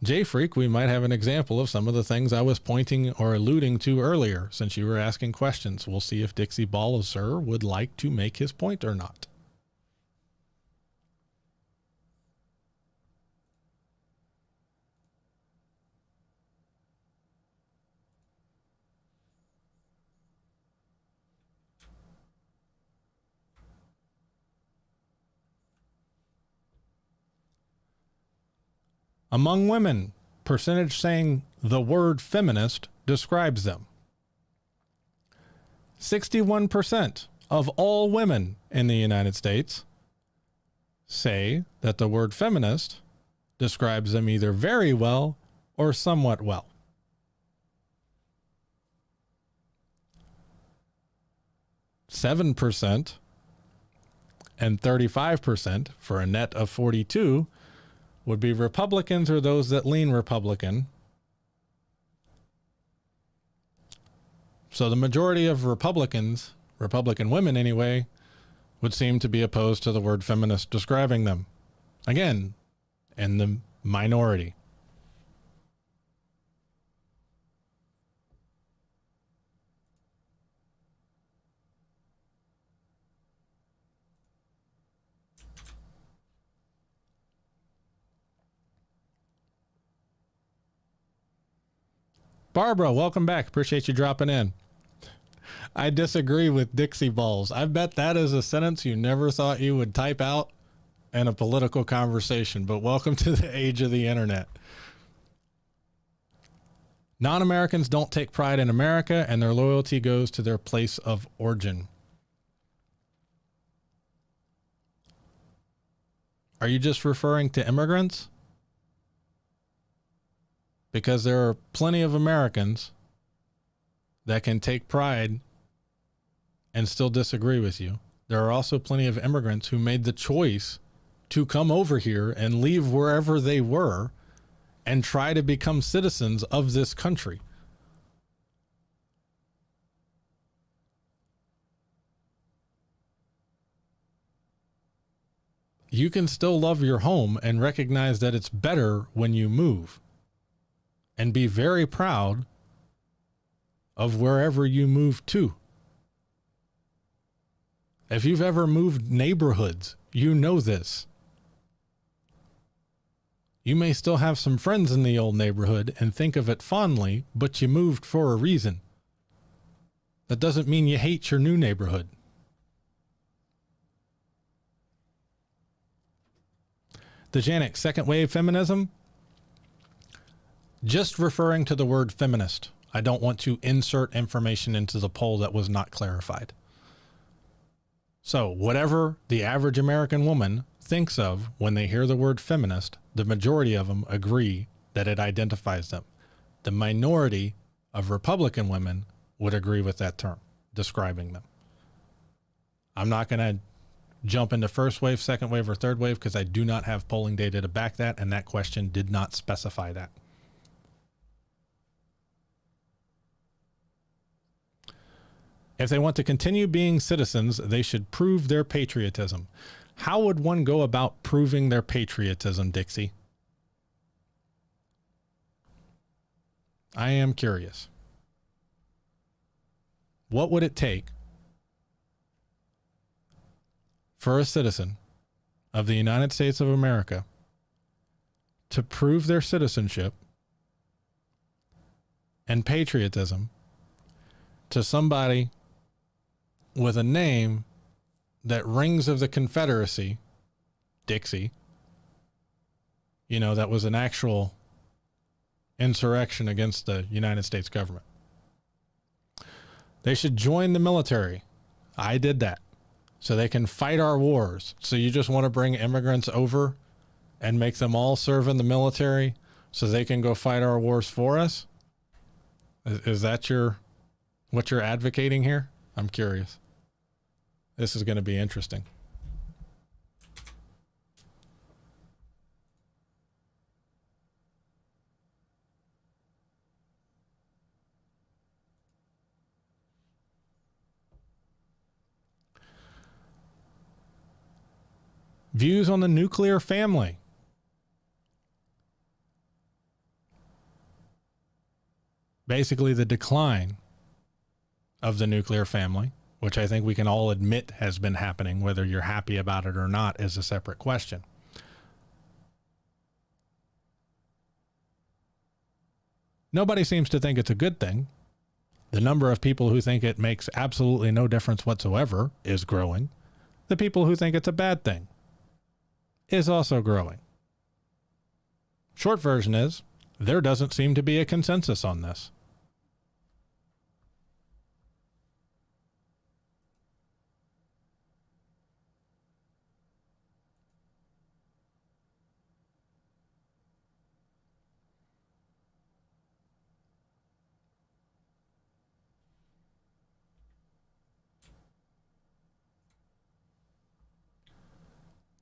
J-Freak, we might have an example of some of the things I was pointing or alluding to earlier since you were asking questions. We'll see if Dixie Balzer would like to make his point or not. Among women, percentage saying the word feminist describes them. 61% of all women in the United States say that the word feminist describes them either very well or somewhat well. %, and 35%, for a net of 42%, would be Republicans or those that lean Republican. So the majority of Republicans, Republican women anyway, would seem to be opposed to the word feminist describing them. Again, in the minority. Barbara, welcome back. Appreciate you dropping in. I disagree with Dixie balls. I bet that is a sentence you never thought you would type out in a political conversation, but welcome to the age of the internet. Non-Americans don't take pride in America, and their loyalty goes to their place of origin. Are you just referring to immigrants? Because there are plenty of Americans that can take pride and still disagree with you. There are also plenty of immigrants who made the choice to come over here and leave wherever they were and try to become citizens of this country. You can still love your home and recognize that it's better when you move, and be very proud of wherever you move to. If you've ever moved neighborhoods, you know this. You may still have some friends in the old neighborhood and think of it fondly, but you moved for a reason. That doesn't mean you hate your new neighborhood. The Janik, second wave feminism, just referring to the word feminist. I don't want to insert information into the poll that was not clarified. So whatever the average American woman thinks of when they hear the word feminist, the majority of them agree that it identifies them. The minority of Republican women would agree with that term, describing them. I'm not going to jump into first wave, second wave, or third wave because I do not have polling data to back that, and that question did not specify that. If they want to continue being citizens, they should prove their patriotism. How would one go about proving their patriotism, Dixie? I am curious. What would it take for a citizen of the United States of America to prove their citizenship and patriotism to somebody with a name that rings of the Confederacy, Dixie, you know, that was an actual insurrection against the United States government? They should join the military. I did that. So they can fight our wars. So you just want to bring immigrants over and make them all serve in the military so they can go fight our wars for us? Is that what you're advocating here? I'm curious. This is going to be interesting. Views on the nuclear family. Basically, the decline of the nuclear family, which I think we can all admit has been happening. Whether you're happy about it or not is a separate question. Nobody seems to think it's a good thing. The number of people who think it makes absolutely no difference whatsoever is growing. The people who think it's a bad thing is also growing. Short version is, there doesn't seem to be a consensus on this.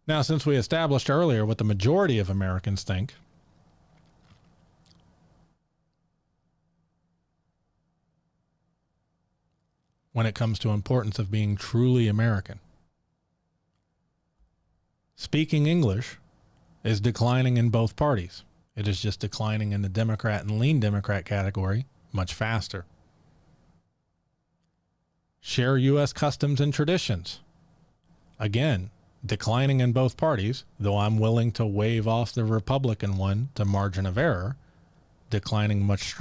Now, since we established earlier what the majority of Americans think, when it comes to importance of being truly American, speaking English is declining in both parties. It is just declining in the Democrat and lean Democrat category much faster. Share U.S. customs and traditions. Again, declining in both parties, though I'm willing to wave off the Republican one to margin of error, declining much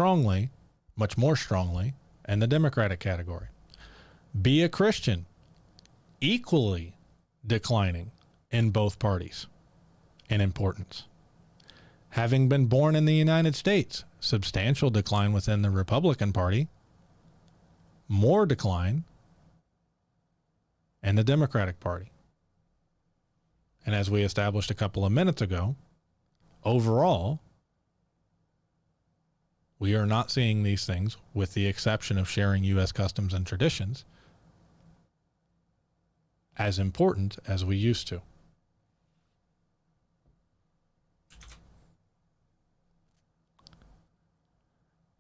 more strongly in the Democratic category. Be a Christian, equally declining in both parties in importance. Having been born in the United States, substantial decline within the Republican Party, more decline in the Democratic Party. And as we established a couple of minutes ago, overall, we are not seeing these things, with the exception of sharing U.S. customs and traditions, as important as we used to.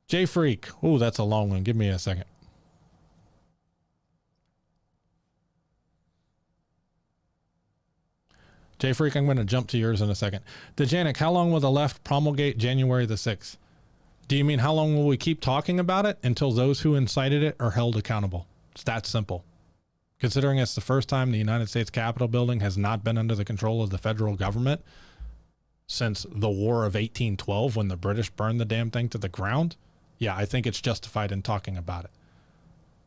J Freak. Oh, that's a long one. Give me a second. J Freak, I'm going to jump to yours in a second. Dejanic, how long will the left promulgate January the 6th? Do you mean how long will we keep talking about it until those who incited it are held accountable? It's that simple. Considering it's the first time the United States Capitol building has not been under the control of the federal government since the War of 1812, when the British burned the damn thing to the ground. Yeah, I think it's justified in talking about it.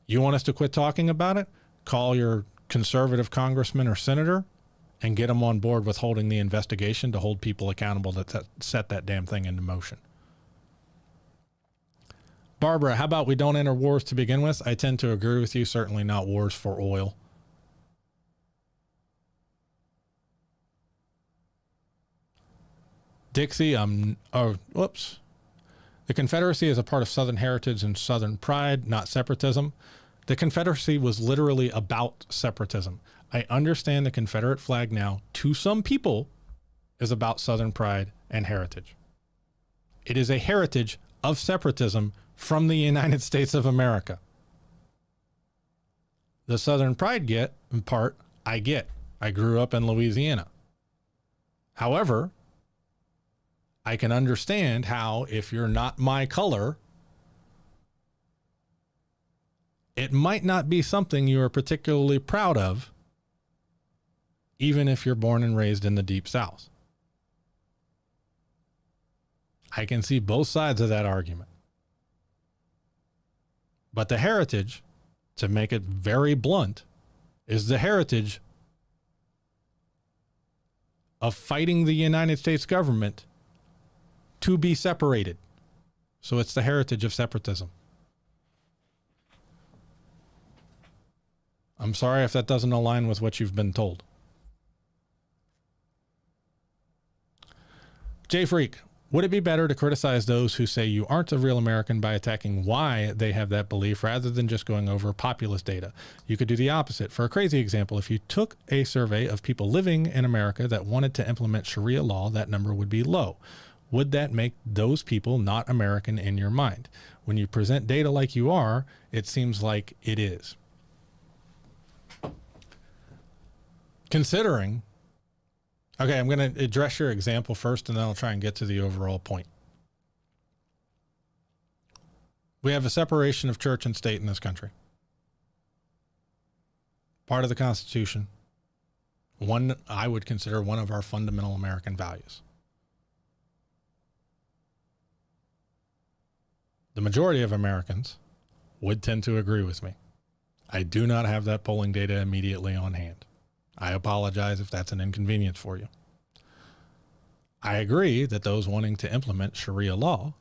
You want us to quit talking about it? Call your conservative congressman or senator and get them on board with holding the investigation to hold people accountable that set that damn thing into motion. Barbara, how about we don't enter wars to begin with? I tend to agree with you. Certainly not wars for oil. Dixie, whoops. The Confederacy is a part of Southern heritage and Southern pride, not separatism. The Confederacy was literally about separatism. I understand the Confederate flag now, to some people, is about Southern pride and heritage. It is a heritage of separatism from the United States of America. The Southern pride part, I get. I grew up in Louisiana. However, I can understand how, if you're not my color, it might not be something you are particularly proud of, even if you're born and raised in the Deep South. I can see both sides of that argument. But the heritage, to make it very blunt, is the heritage of fighting the United States government to be separated. So it's the heritage of separatism. I'm sorry if that doesn't align with what you've been told. J Freak, would it be better to criticize those who say you aren't a real American by attacking why they have that belief rather than just going over populist data? You could do the opposite. For a crazy example, if you took a survey of people living in America that wanted to implement Sharia law, that number would be low. Would that make those people not American in your mind? When you present data like you are, it seems like it is. Considering, okay, I'm going to address your example first, and then I'll try and get to the overall point. We have a separation of church and state in this country. Part of the Constitution. One, I would consider one of our fundamental American values. The majority of Americans would tend to agree with me. I do not have that polling data immediately on hand. I apologize if that's an inconvenience for you. I agree that those wanting to implement Sharia law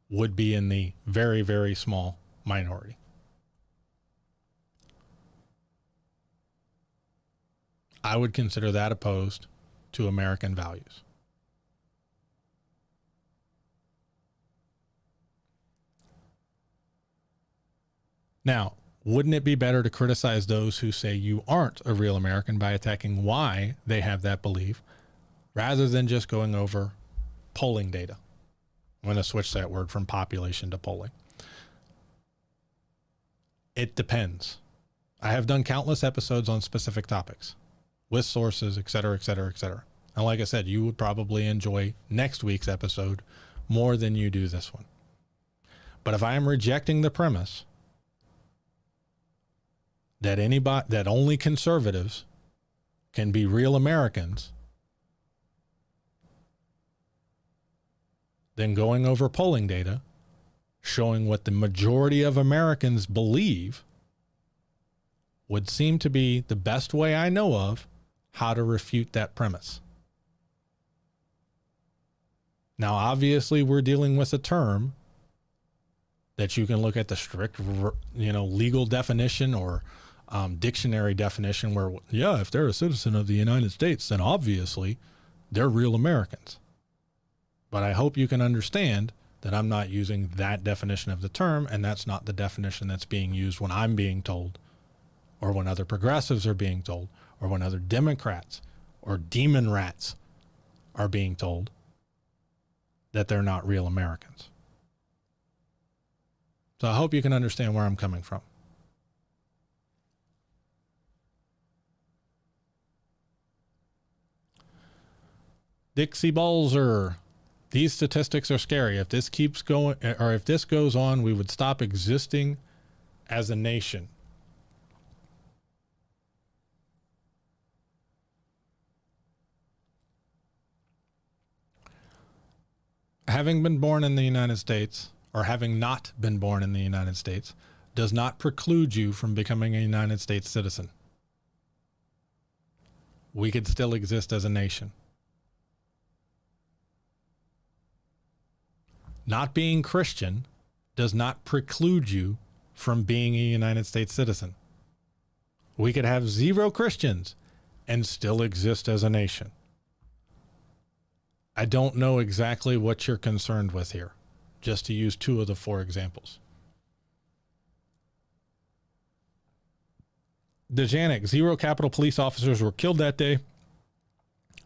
would be in the very, very small minority. I would consider that opposed to American values. Now, wouldn't it be better to criticize those who say you aren't a real American by attacking why they have that belief rather than just going over polling data? I'm going to switch that word from population to polling. It depends. I have done countless episodes on specific topics with sources, et cetera, et cetera, et cetera. And like I said, you would probably enjoy next week's episode more than you do this one. But if I am rejecting the premise that only conservatives can be real Americans, then going over polling data showing what the majority of Americans believe would seem to be the best way I know of how to refute that premise. Now, obviously, we're dealing with a term that you can look at the strict, legal definition or dictionary definition where, yeah, if they're a citizen of the United States, then obviously they're real Americans. But I hope you can understand that I'm not using that definition of the term, and that's not the definition that's being used when I'm being told, or when other progressives are being told, or when other Democrats or demon rats are being told that they're not real Americans. So I hope you can understand where I'm coming from. Dixie Balzer, these statistics are scary. If this keeps going, or if this goes on, we would stop existing as a nation. Having been born in the United States, or having not been born in the United States, does not preclude you from becoming a United States citizen. We could still exist as a nation. Not being Christian does not preclude you from being a United States citizen. We could have 0 Christians and still exist as a nation. I don't know exactly what you're concerned with here, just to use 2 of the 4 examples. Dejanic, 0 Capitol police officers were killed that day.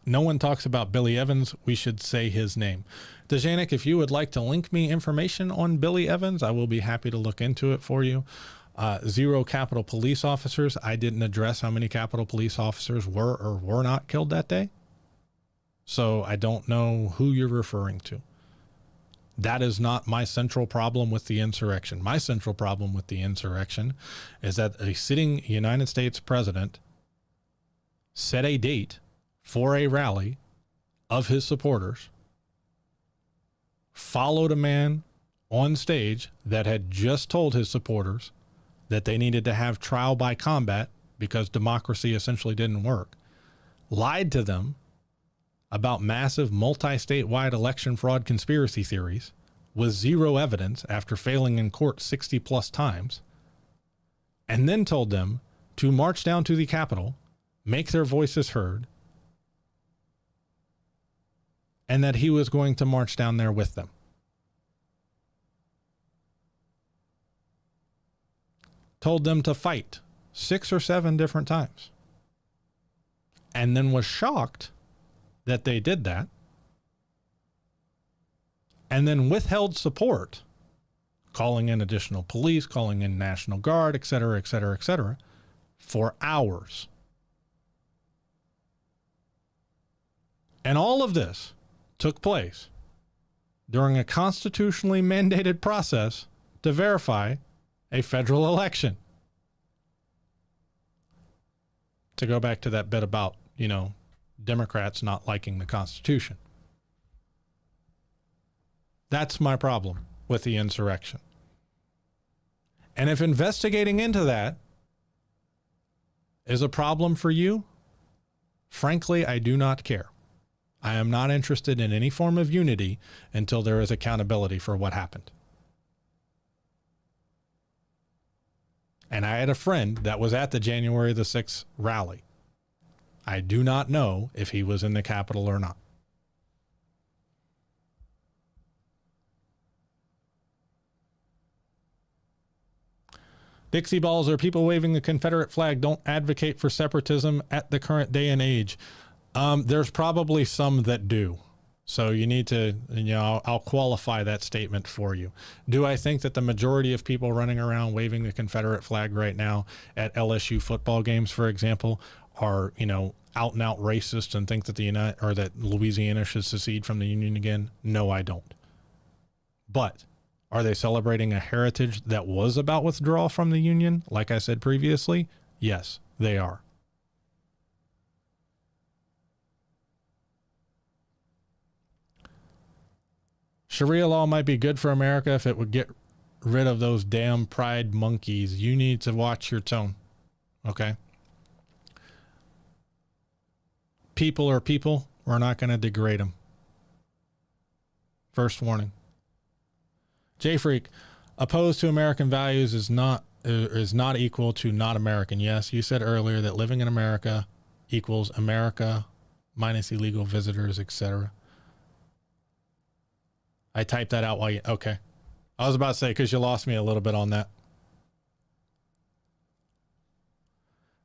No one talks about Billy Evans. We should say his name. Dejanic, if you would like to link me information on Billy Evans, I will be happy to look into it for you. 0 Capitol police officers. I didn't address how many Capitol police officers were or were not killed that day. So I don't know who you're referring to. That is not my central problem with the insurrection. My central problem with the insurrection is that a sitting United States president set a date for a rally of his supporters, followed a man on stage that had just told his supporters that they needed to have trial by combat because democracy essentially didn't work, lied to them about massive multi-statewide election fraud conspiracy theories with 0 evidence after failing in court 60 plus times, and then told them to march down to the Capitol, make their voices heard, and that he was going to march down there with them. Told them to fight 6 or 7 different times, and then was shocked that they did that, and then withheld support, calling in additional police, calling in National Guard, et cetera, et cetera, et cetera, for hours. And all of this took place during a constitutionally mandated process to verify a federal election. To go back to that bit about, Democrats not liking the Constitution. That's my problem with the insurrection. And if investigating into that is a problem for you, frankly, I do not care. I am not interested in any form of unity until there is accountability for what happened. And I had a friend that was at the January the 6th rally. I do not know if he was in the Capitol or not. Dixie balls are people waving the Confederate flag don't advocate for separatism at the current day and age. There's probably some that do. So you need to, I'll qualify that statement for you. Do I think that the majority of people running around waving the Confederate flag right now at LSU football games, for example, are, out and out racist and think that that Louisiana should secede from the Union again? No, I don't. But are they celebrating a heritage that was about withdrawal from the Union? Like I said previously, yes, they are. Sharia law might be good for America if it would get rid of those damn pride monkeys. You need to watch your tone. Okay? People are people. We're not going to degrade them. First warning. J Freak, opposed to American values is not equal to not American. Yes, you said earlier that living in America equals America minus illegal visitors, etc. I typed that out while you... Okay. I was about to say, because you lost me a little bit on that.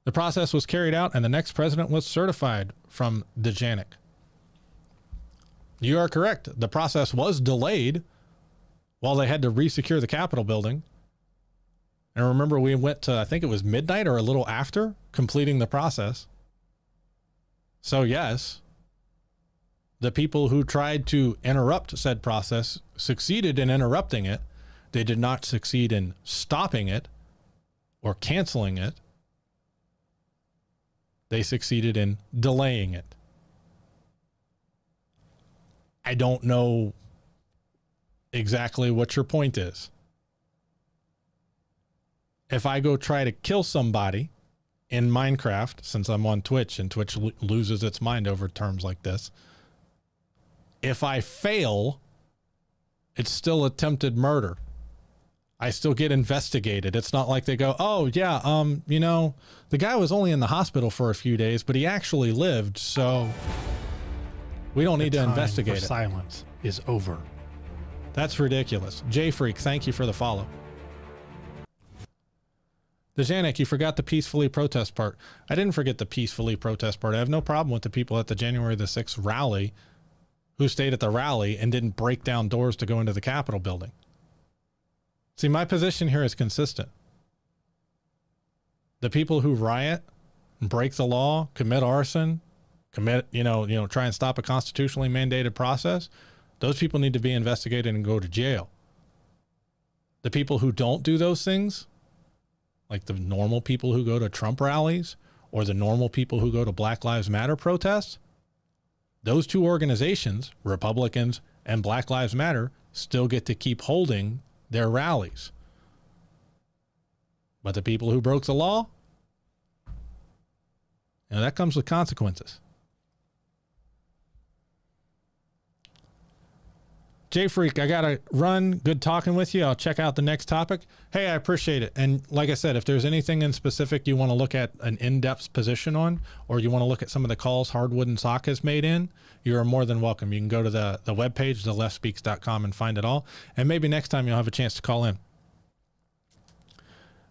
The process was carried out and the next president was certified from Dejanek. You are correct. The process was delayed while they had to resecure the Capitol building. And remember, we went to, I think it was midnight or a little after completing the process. So yes, the people who tried to interrupt said process succeeded in interrupting it. They did not succeed in stopping it or canceling it. They succeeded in delaying it. I don't know exactly what your point is. If I go try to kill somebody in Minecraft, since I'm on Twitch and Twitch loses its mind over terms like this, if I fail, it's still attempted murder. I still get investigated. It's not like they go, oh yeah, the guy was only in the hospital for a few days, but he actually lived, so we don't need to investigate it. Silence is over. That's ridiculous. J Freak, thank you for the follow. Dejanek, you forgot the peacefully protest part. I didn't forget the peacefully protest part. I have no problem with the people at the January the 6th rally who stayed at the rally and didn't break down doors to go into the Capitol building. See, my position here is consistent. The people who riot, break the law, commit arson, try and stop a constitutionally mandated process, those people need to be investigated and go to jail. The people who don't do those things, like the normal people who go to Trump rallies or the normal people who go to Black Lives Matter protests, those two organizations, Republicans and Black Lives Matter, still get to keep holding their rallies. But the people who broke the law, that comes with consequences. J Freak, I gotta run. Good talking with you. I'll check out the next topic. Hey, I appreciate it. And like I said, if there's anything in specific you want to look at an in-depth position on, or you want to look at some of the calls Hardwood and Sock has made in, you are more than welcome. You can go to the webpage, theleftspeaks.com, and find it all. And maybe next time you'll have a chance to call in.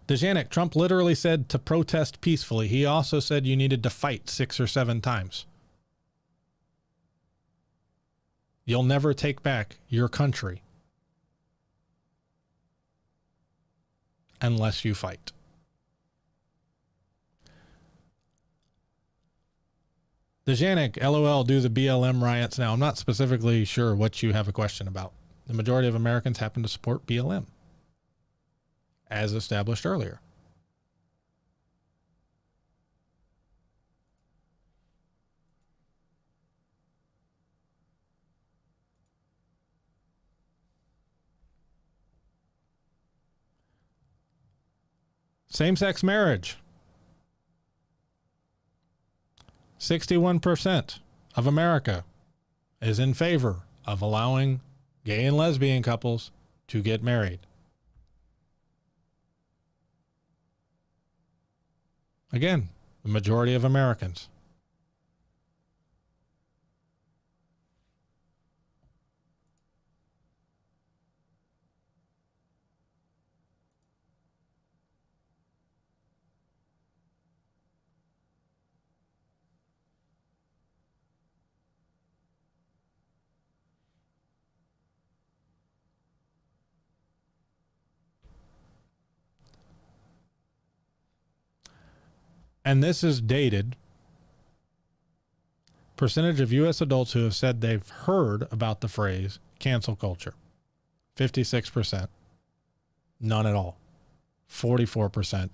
Dejanek, Trump literally said to protest peacefully. He also said you needed to fight 6 or 7 times. You'll never take back your country unless you fight. Dejanek, LOL, do the BLM riots now. I'm not specifically sure what you have a question about. The majority of Americans happen to support BLM, as established earlier. Same-sex marriage. 61% of America is in favor of allowing gay and lesbian couples to get married. Again, the majority of Americans. And this is dated. Percentage of U.S. adults who have said they've heard about the phrase cancel culture. 56%. None at all. 44%.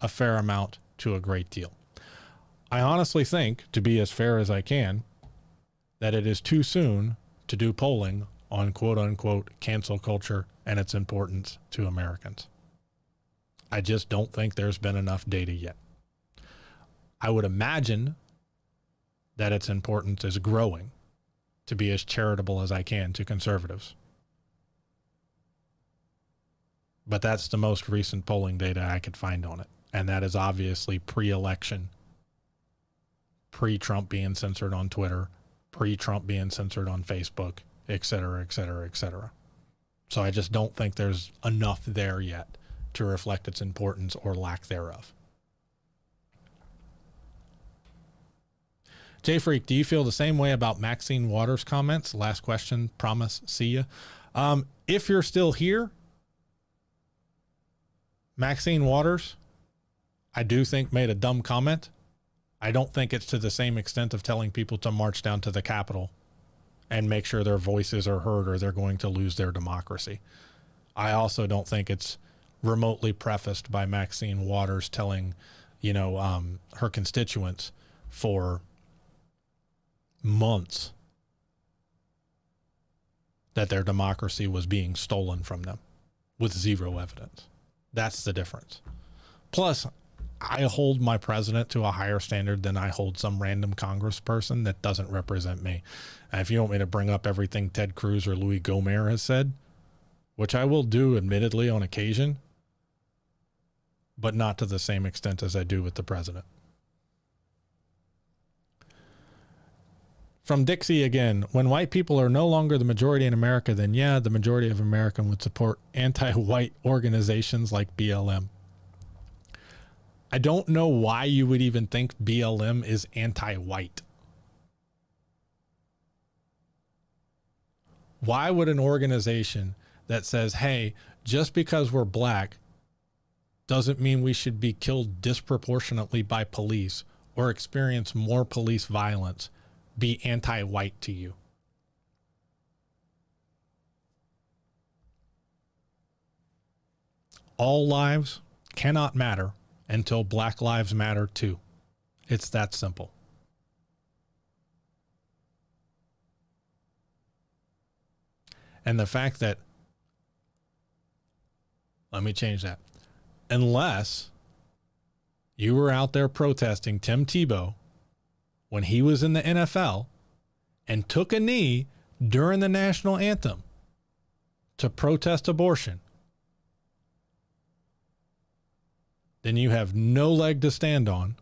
A fair amount to a great deal. I honestly think, to be as fair as I can, that it is too soon to do polling on quote unquote cancel culture and its importance to Americans. I just don't think there's been enough data yet. I would imagine that its importance is growing to be as charitable as I can to conservatives. But that's the most recent polling data I could find on it. And that is obviously pre-election, pre-Trump being censored on Twitter, pre-Trump being censored on Facebook, et cetera, et cetera, et cetera. So I just don't think there's enough there yet to reflect its importance or lack thereof. Jay Freak, do you feel the same way about Maxine Waters' comments? Last question, promise, see ya. If you're still here, Maxine Waters, I do think made a dumb comment. I don't think it's to the same extent of telling people to march down to the Capitol and make sure their voices are heard or they're going to lose their democracy. I also don't think it's remotely prefaced by Maxine Waters telling, her constituents for months that their democracy was being stolen from them with zero evidence. That's the difference. Plus, I hold my president to a higher standard than I hold some random congressperson that doesn't represent me. And if you want me to bring up everything Ted Cruz or Louis Gohmert has said, which I will do admittedly on occasion, but not to the same extent as I do with the president. From Dixie again, when white people are no longer the majority in America, then yeah, the majority of America would support anti-white organizations like BLM. I don't know why you would even think BLM is anti-white. Why would an organization that says, hey, just because we're black doesn't mean we should be killed disproportionately by police or experience more police violence, be anti-white to you? All lives cannot matter until Black Lives Matter too. It's that simple. And the fact that, let me change that. Unless you were out there protesting Tim Tebow when he was in the NFL and took a knee during the national anthem to protest abortion, then you have no leg to stand on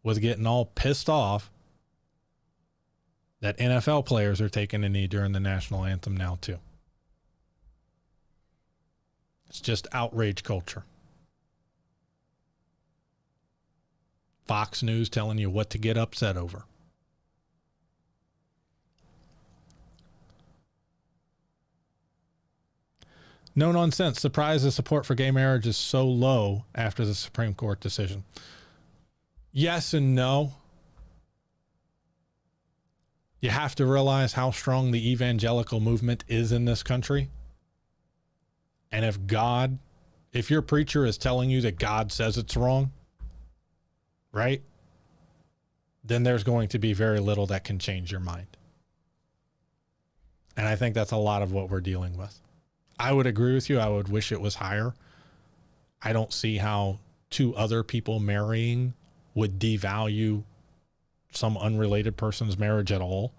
with getting all pissed off that NFL players are taking a knee during the national anthem now too. It's just outrage culture. Fox News telling you what to get upset over. No nonsense. Surprised the support for gay marriage is so low after the Supreme Court decision. Yes and no. You have to realize how strong the evangelical movement is in this country. And if your preacher is telling you that God says it's wrong, right? Then there's going to be very little that can change your mind. And I think that's a lot of what we're dealing with. I would agree with you. I would wish it was higher. I don't see how two other people marrying would devalue some unrelated person's marriage at all.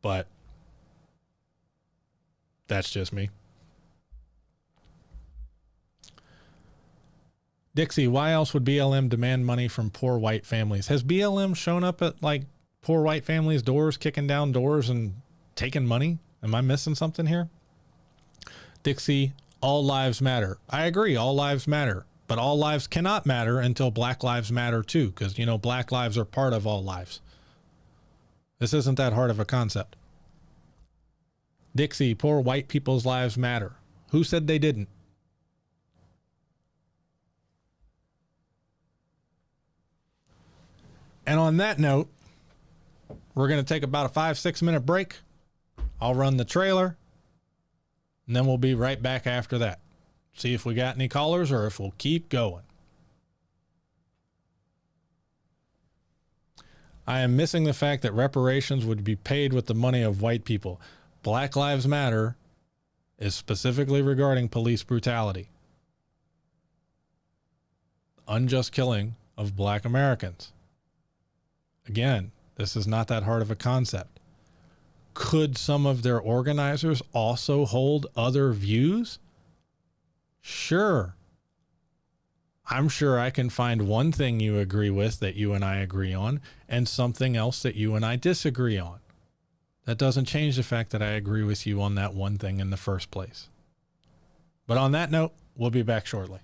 But that's just me. Dixie, why else would BLM demand money from poor white families? Has BLM shown up at like poor white families' doors, kicking down doors and taking money? Am I missing something here? Dixie, all lives matter. I agree, all lives matter. But all lives cannot matter until Black Lives Matter too, because, Black lives are part of all lives. This isn't that hard of a concept. Dixie, poor white people's lives matter. Who said they didn't? And on that note, we're going to take about a 5-6 minute break. I'll run the trailer, and then we'll be right back after that. See if we got any callers or if we'll keep going. I am missing the fact that reparations would be paid with the money of white people. Black Lives Matter is specifically regarding police brutality. Unjust killing of black Americans. Again, this is not that hard of a concept. Could some of their organizers also hold other views? Sure. I'm sure I can find one thing you agree with that you and I agree on, and something else that you and I disagree on. That doesn't change the fact that I agree with you on that one thing in the first place. But on that note, we'll be back shortly.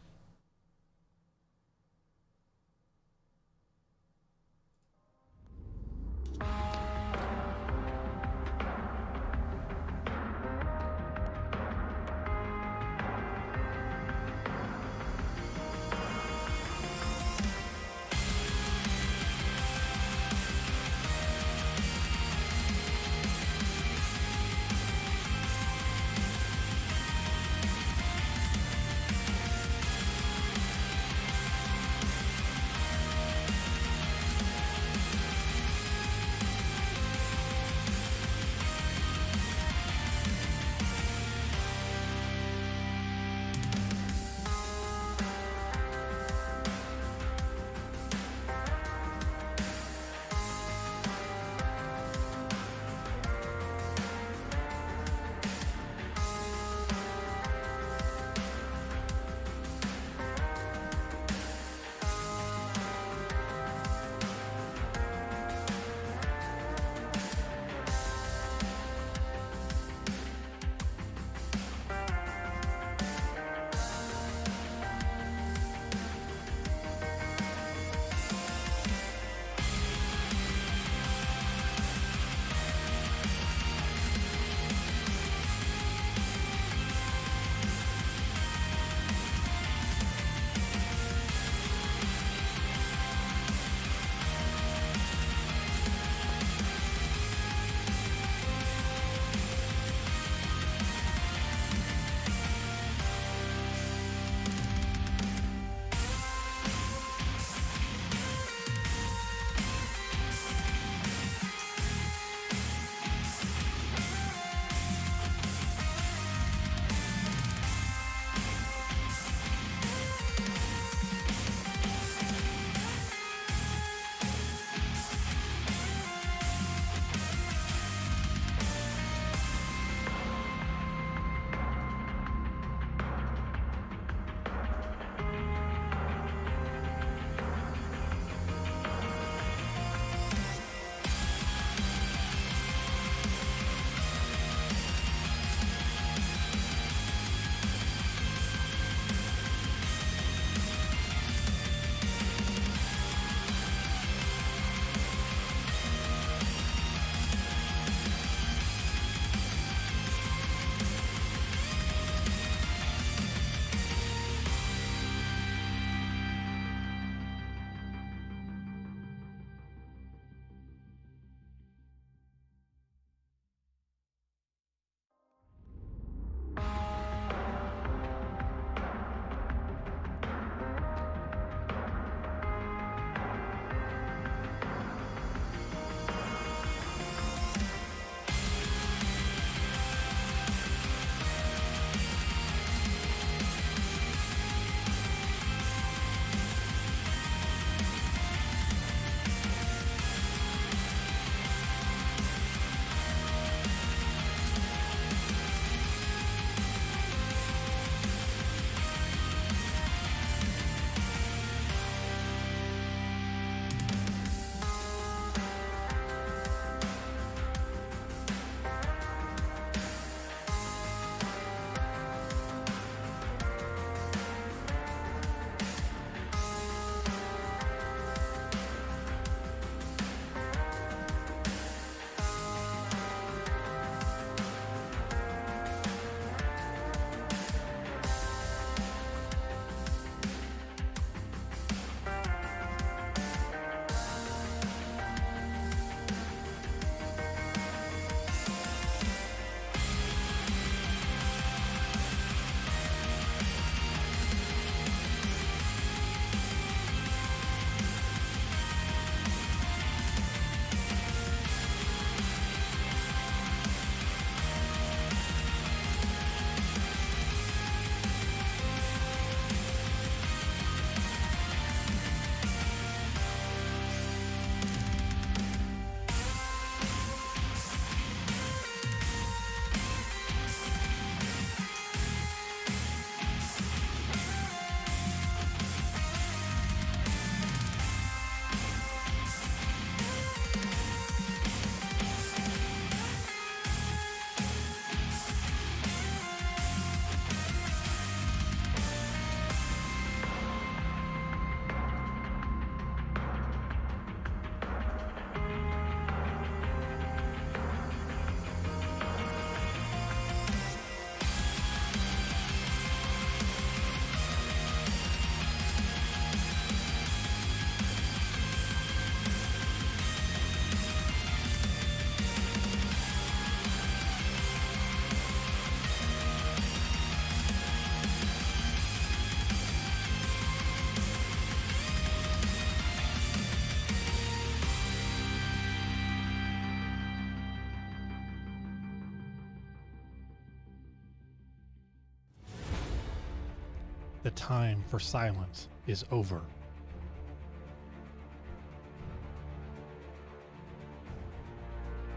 The time for silence is over.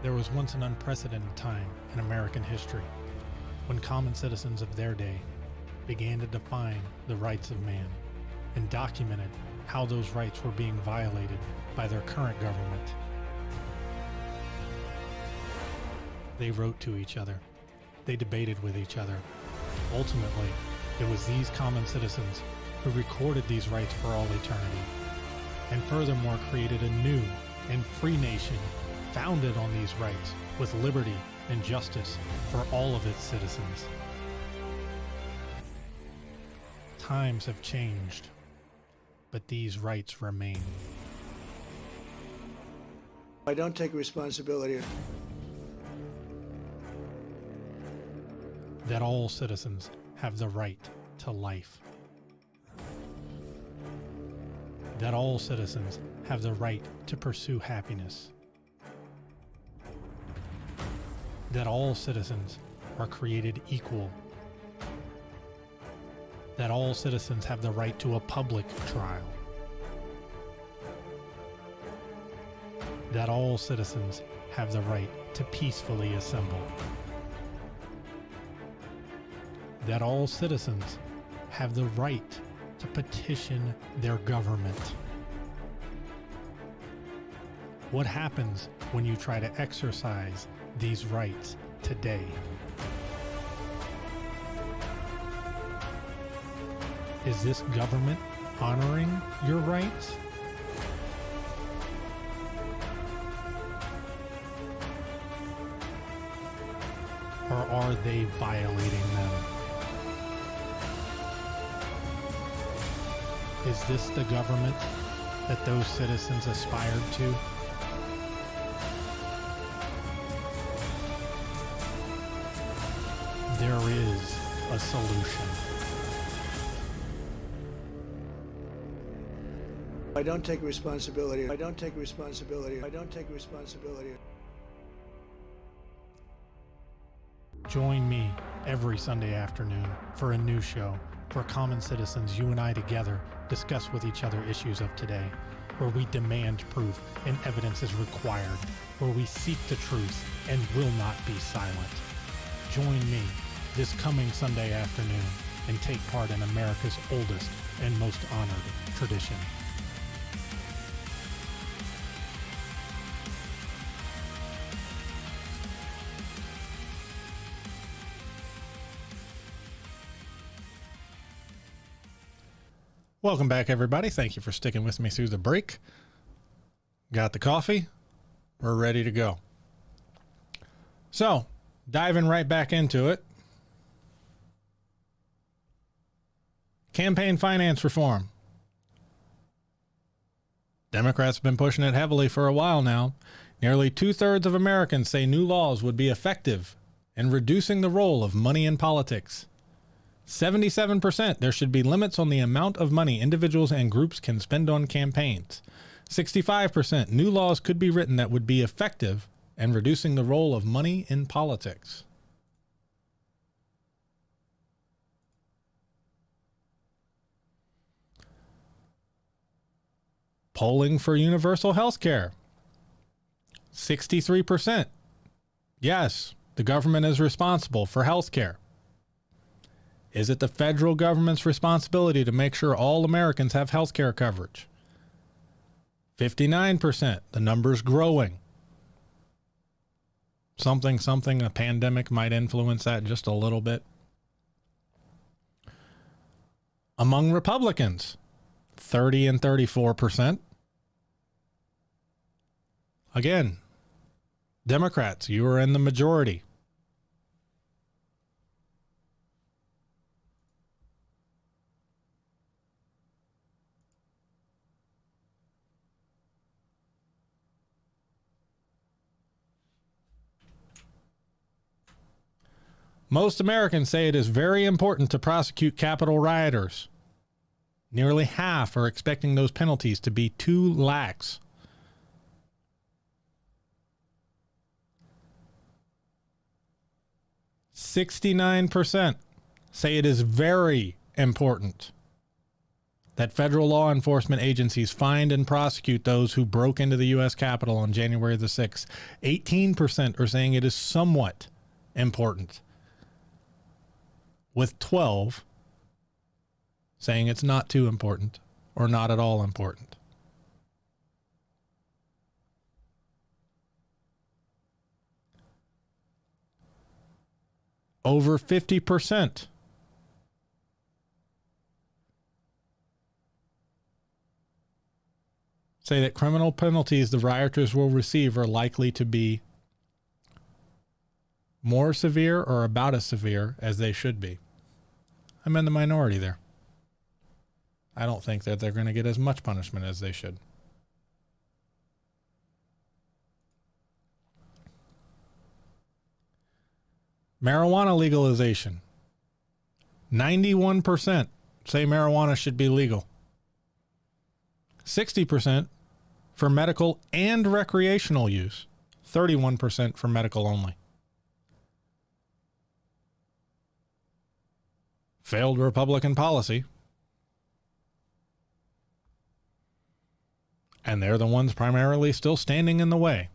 There was once an unprecedented time in American history when common citizens of their day began to define the rights of man and documented how those rights were being violated by their current government. They wrote to each other. They debated with each other. Ultimately, it was these common citizens who recorded these rights for all eternity, and furthermore created a new and free nation founded on these rights with liberty and justice for all of its citizens. Times have changed, but these rights remain. I don't take responsibility. That all citizens have the right to life. That all citizens have the right to pursue happiness. That all citizens are created equal. That all citizens have the right to a public trial. That all citizens have the right to peacefully assemble. That all citizens have the right to petition their government. What happens when you try to exercise these rights today? Is this government honoring your rights? Or are they violating them? Is this the government that those citizens aspired to? There is a solution. I don't take responsibility. I don't take responsibility. I don't take responsibility. Join me every Sunday afternoon for a new show where common citizens, you and I together, discuss with each other issues of today, where we demand proof and evidence is required, where we seek the truth and will not be silent. Join me this coming Sunday afternoon and take part in America's oldest and most honored tradition. Welcome back, everybody. Thank you for sticking with me through the break. Got the coffee? We're ready to go. So, diving right back into it. Campaign finance reform. Democrats have been pushing it heavily for a while now. Nearly 2/3 of Americans say new laws would be effective in reducing the role of money in politics. 77% there should be limits on the amount of money individuals and groups can spend on campaigns. 65% new laws could be written that would be effective in reducing the role of money in politics. Polling for universal health care. 63%. Yes, the government is responsible for health care. Is it the federal government's responsibility to make sure all Americans have health care coverage? 59%. The number's growing. A pandemic might influence that just a little bit. Among Republicans, 30 and 34%. Again, Democrats, you are in the majority. Most Americans say it is very important to prosecute Capitol rioters. Nearly half are expecting those penalties to be too lax. %69 say it is very important that federal law enforcement agencies find and prosecute those who broke into the U.S. Capitol on January the 6th. 18% are saying it is somewhat important, with 12 saying it's not too important or not at all important. Over 50% say that criminal penalties the rioters will receive are likely to be more severe or about as severe as they should be. I'm in the minority there. I don't think that they're going to get as much punishment as they should. Marijuana legalization. 91% say marijuana should be legal. 60% for medical and recreational use. 31% for medical only. Failed Republican policy. And they're the ones primarily still standing in the way.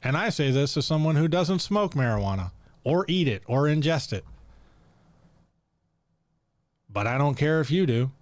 And I say this as someone who doesn't smoke marijuana or eat it or ingest it. But I don't care if you do.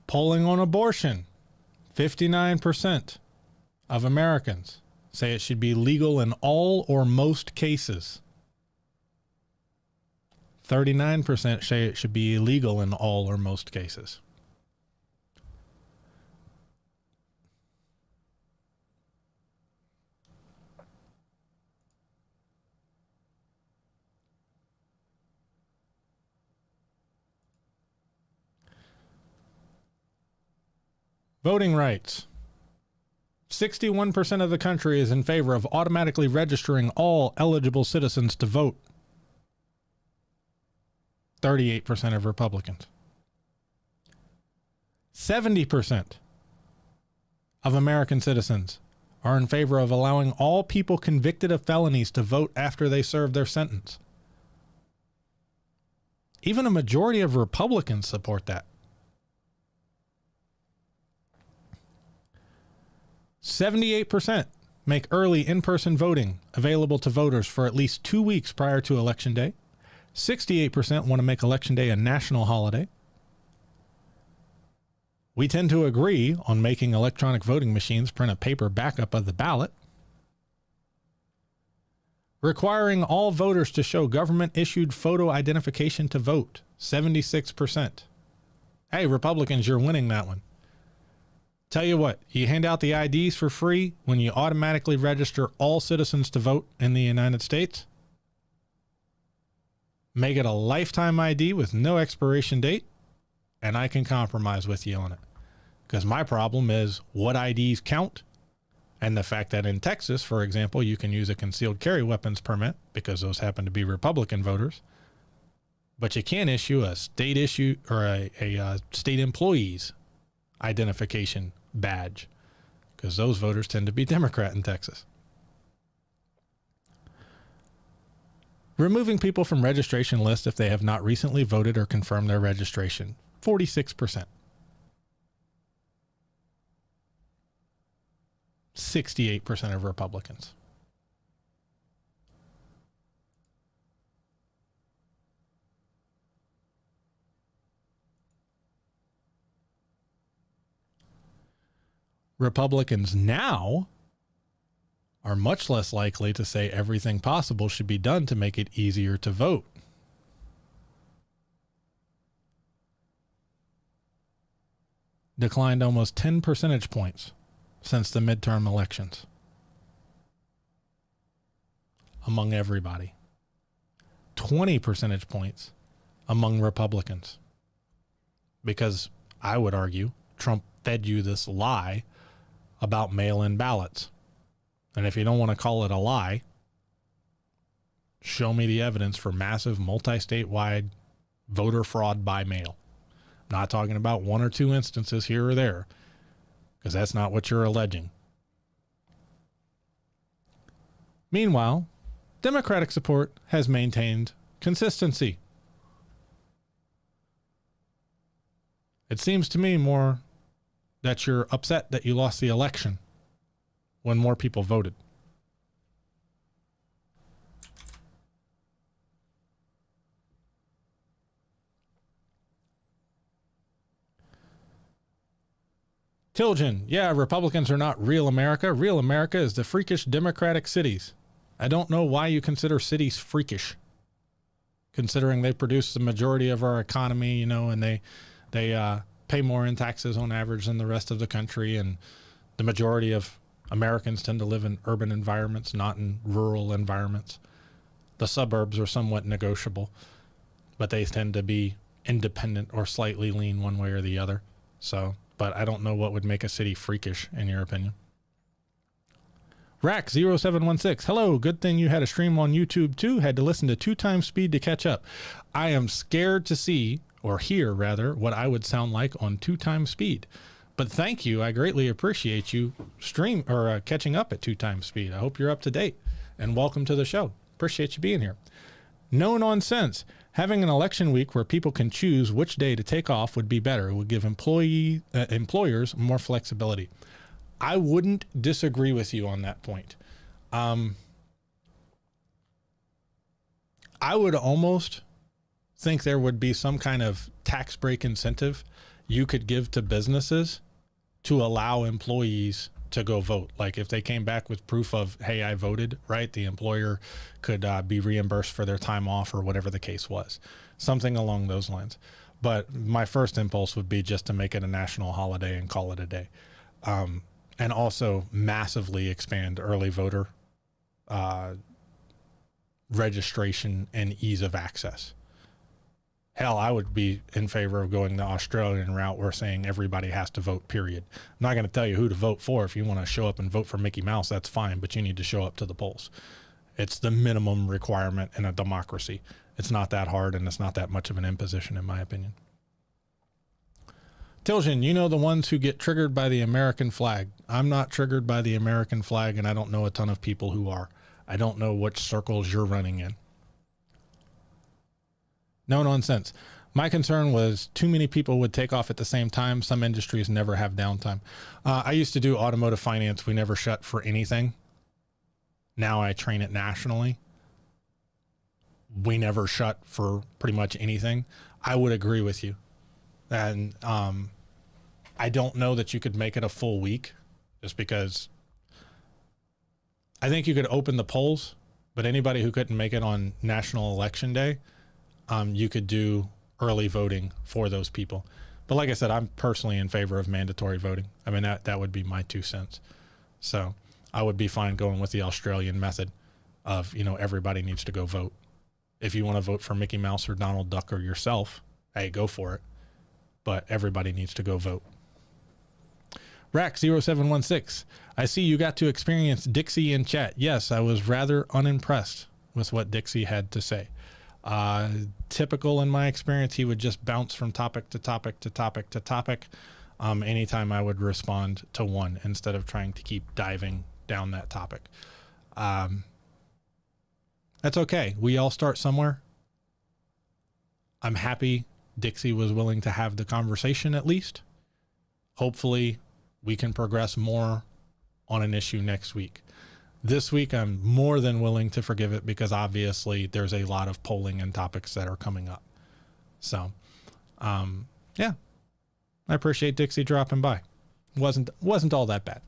Polling on abortion. 59% of Americans say it should be legal in all or most cases. 39% say it should be illegal in all or most cases. Voting rights. 61% of the country is in favor of automatically registering all eligible citizens to vote. 38% of Republicans. 70% of American citizens are in favor of allowing all people convicted of felonies to vote after they serve their sentence. Even a majority of Republicans support that. 78% make early in-person voting available to voters for at least 2 weeks prior to Election Day. 68% want to make Election Day a national holiday. We tend to agree on making electronic voting machines print a paper backup of the ballot. Requiring all voters to show government-issued photo identification to vote. 76%. Hey, Republicans, you're winning that one. Tell you what, you hand out the IDs for free when you automatically register all citizens to vote in the United States. Make it a lifetime ID with no expiration date, and I can compromise with you on it. Because my problem is what IDs count, and the fact that in Texas, for example, you can use a concealed carry weapons permit because those happen to be Republican voters, but you can't issue a state state employee's identification badge because those voters tend to be Democrat in Texas. Removing people from registration lists if they have not recently voted or confirmed their registration. 46%. 68% of Republicans. Republicans now are much less likely to say everything possible should be done to make it easier to vote. Declined almost 10 percentage points since the midterm elections among everybody. 20 percentage points among Republicans. Because I would argue Trump fed you this lie about mail-in ballots. And if you don't want to call it a lie, show me the evidence for massive multi-state-wide voter fraud by mail. I'm not talking about one or two instances here or there, because that's not what you're alleging. Meanwhile, Democratic support has maintained consistency. It seems to me more that you're upset that you lost the election when more people voted. Tilgen, yeah, Republicans are not real America. Real America is the freakish Democratic cities. I don't know why you consider cities freakish, considering they produce the majority of our economy, and they pay more in taxes on average than the rest of the country, and the majority of Americans tend to live in urban environments, not in rural environments. The suburbs are somewhat negotiable, but they tend to be independent or slightly lean one way or the other. But I don't know what would make a city freakish, in your opinion. Rack0716, hello, good thing you had a stream on YouTube too. Had to listen to 2 times speed to catch up. I am scared to see, or hear rather, what I would sound like on 2 times speed. But thank you, I greatly appreciate you catching up at 2 times speed. I hope you're up to date, and welcome to the show. Appreciate you being here. No nonsense. Having an election week where people can choose which day to take off would be better. It would give employers more flexibility. I wouldn't disagree with you on that point. I would almost think there would be some kind of tax break incentive you could give to businesses to allow employees to go vote. Like if they came back with proof of, hey, I voted, right? The employer could be reimbursed for their time off or whatever the case was. Something along those lines. But my first impulse would be just to make it a national holiday and call it a day. And also massively expand early voter registration and ease of access. Hell, I would be in favor of going the Australian route where saying everybody has to vote, period. I'm not going to tell you who to vote for. If you want to show up and vote for Mickey Mouse, that's fine, but you need to show up to the polls. It's the minimum requirement in a democracy. It's not that hard, and it's not that much of an imposition, in my opinion. Tilgen, you know the ones who get triggered by the American flag. I'm not triggered by the American flag, and I don't know a ton of people who are. I don't know which circles you're running in. No nonsense. My concern was too many people would take off at the same time. Some industries never have downtime. I used to do automotive finance. We never shut for anything. Now I train it nationally. We never shut for pretty much anything. I would agree with you. And I don't know that you could make it a full week just because I think you could open the polls, but anybody who couldn't make it on National Election Day, you could do early voting for those people. But like I said, I'm personally in favor of mandatory voting. I mean, that would be my 2 cents. So I would be fine going with the Australian method of, everybody needs to go vote. If you want to vote for Mickey Mouse or Donald Duck or yourself, hey, go for it. But everybody needs to go vote. Rack0716, I see you got to experience Dixie in chat. Yes, I was rather unimpressed with what Dixie had to say. Typical in my experience, he would just bounce from topic to topic to topic to topic. Anytime I would respond to one instead of trying to keep diving down that topic. That's okay. We all start somewhere. I'm happy Dixie was willing to have the conversation at least. Hopefully we can progress more on an issue next week. This week, I'm more than willing to forgive it because obviously there's a lot of polling and topics that are coming up. So, yeah, I appreciate Dixie dropping by. Wasn't all that bad.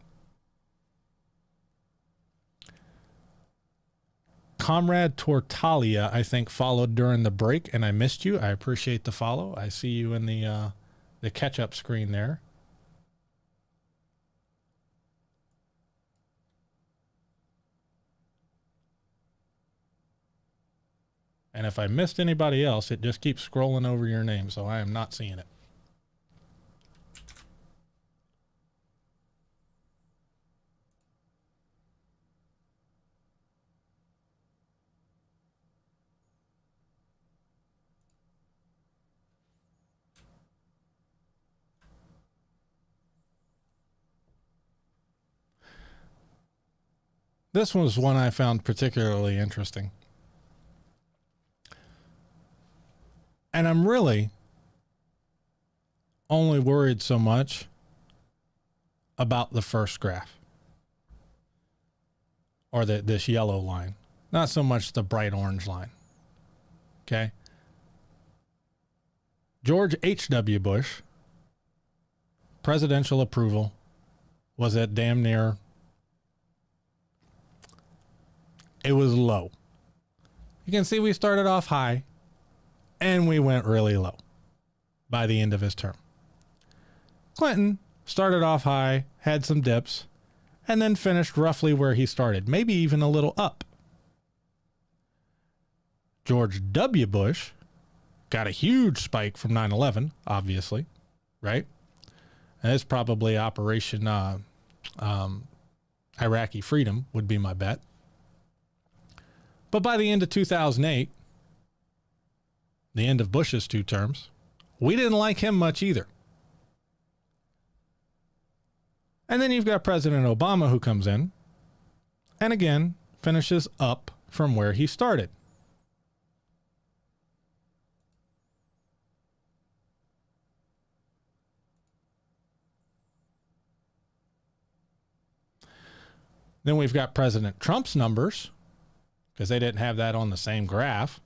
Comrade Tortalia, I think, followed during the break, and I missed you. I appreciate the follow. I see you in the catch-up screen there. And if I missed anybody else, it just keeps scrolling over your name, so I am not seeing it. This was one I found particularly interesting. And I'm really only worried so much about the first graph, or this yellow line, not so much the bright orange line. Okay. George H.W. Bush, presidential approval was at damn near, it was low. You can see we started off high and we went really low by the end of his term. Clinton started off high, had some dips, and then finished roughly where he started, maybe even a little up. George W. Bush got a huge spike from 9/11, obviously, right? And it's probably Operation Iraqi Freedom would be my bet. But by the end of 2008, the end of Bush's 2 terms, we didn't like him much either. And then you've got President Obama who comes in and again finishes up from where he started. Then we've got President Trump's numbers, because they didn't have that on the same graph,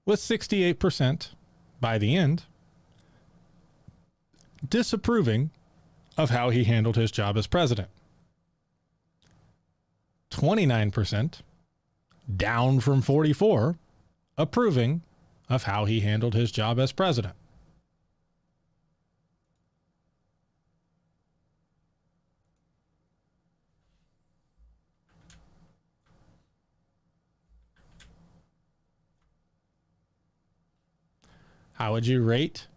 with 68% by the end disapproving of how he handled his job as president. 29%, down from 44%, approving of how he handled his job as president. How would you rate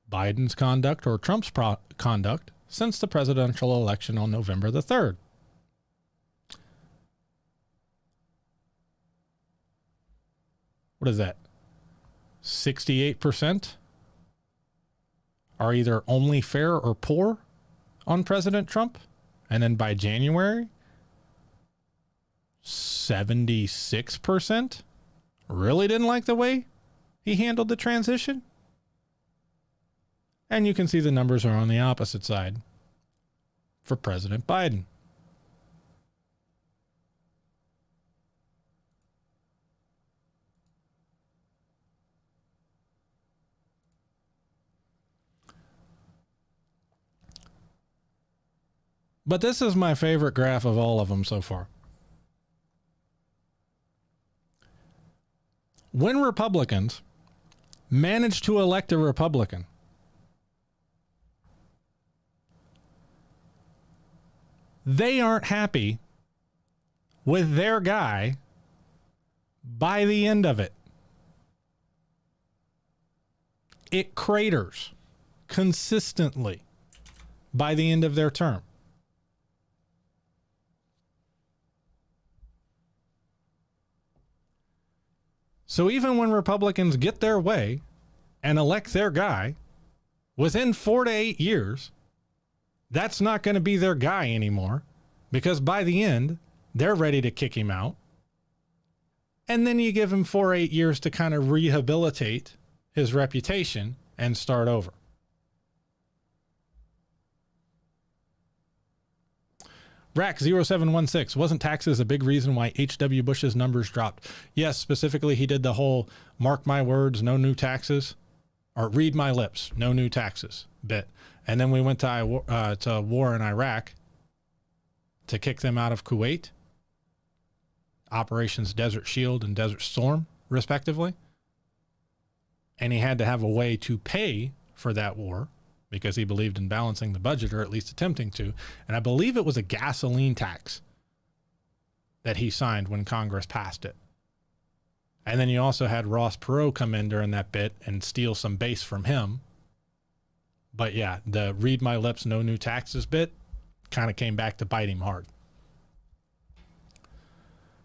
Biden's conduct or Trump's conduct since the presidential election on November the 3rd? What is that? 68% are either only fair or poor on President Trump. And then by January, 76% really didn't like the way he handled the transition. And you can see the numbers are on the opposite side for President Biden. But this is my favorite graph of all of them so far. When Republicans manage to elect a Republican, they aren't happy with their guy by the end of it. It craters consistently by the end of their term. So even when Republicans get their way and elect their guy, within 4 to 8 years, that's not going to be their guy anymore, because by the end, they're ready to kick him out. And then you give him 4 or 8 years to kind of rehabilitate his reputation and start over. Rack 0716, wasn't taxes a big reason why H.W. Bush's numbers dropped? Yes, specifically he did the whole mark my words, no new taxes, or read my lips, no new taxes bit. And then we went to war in Iraq to kick them out of Kuwait, Operations Desert Shield and Desert Storm, respectively. And he had to have a way to pay for that war, because he believed in balancing the budget, or at least attempting to. And I believe it was a gasoline tax that he signed when Congress passed it. And then you also had Ross Perot come in during that bit and steal some base from him. But yeah, the read my lips, no new taxes bit kind of came back to bite him hard.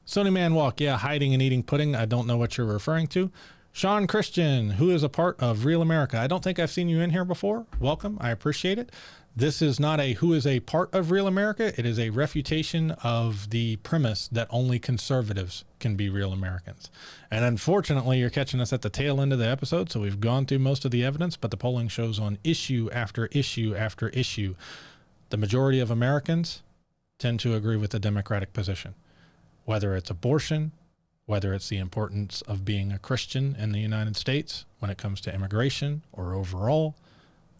Sony Man Walk, yeah, hiding and eating pudding. I don't know what you're referring to. Sean Christian, who is a part of Real America. I don't think I've seen you in here before. Welcome. I appreciate it. This is not a who is a part of real America. It is a refutation of the premise that only conservatives can be real Americans. And unfortunately, you're catching us at the tail end of the episode, so we've gone through most of the evidence, but the polling shows on issue after issue after issue, the majority of Americans tend to agree with the Democratic position, whether it's abortion, whether it's the importance of being a Christian in the United States when it comes to immigration or overall,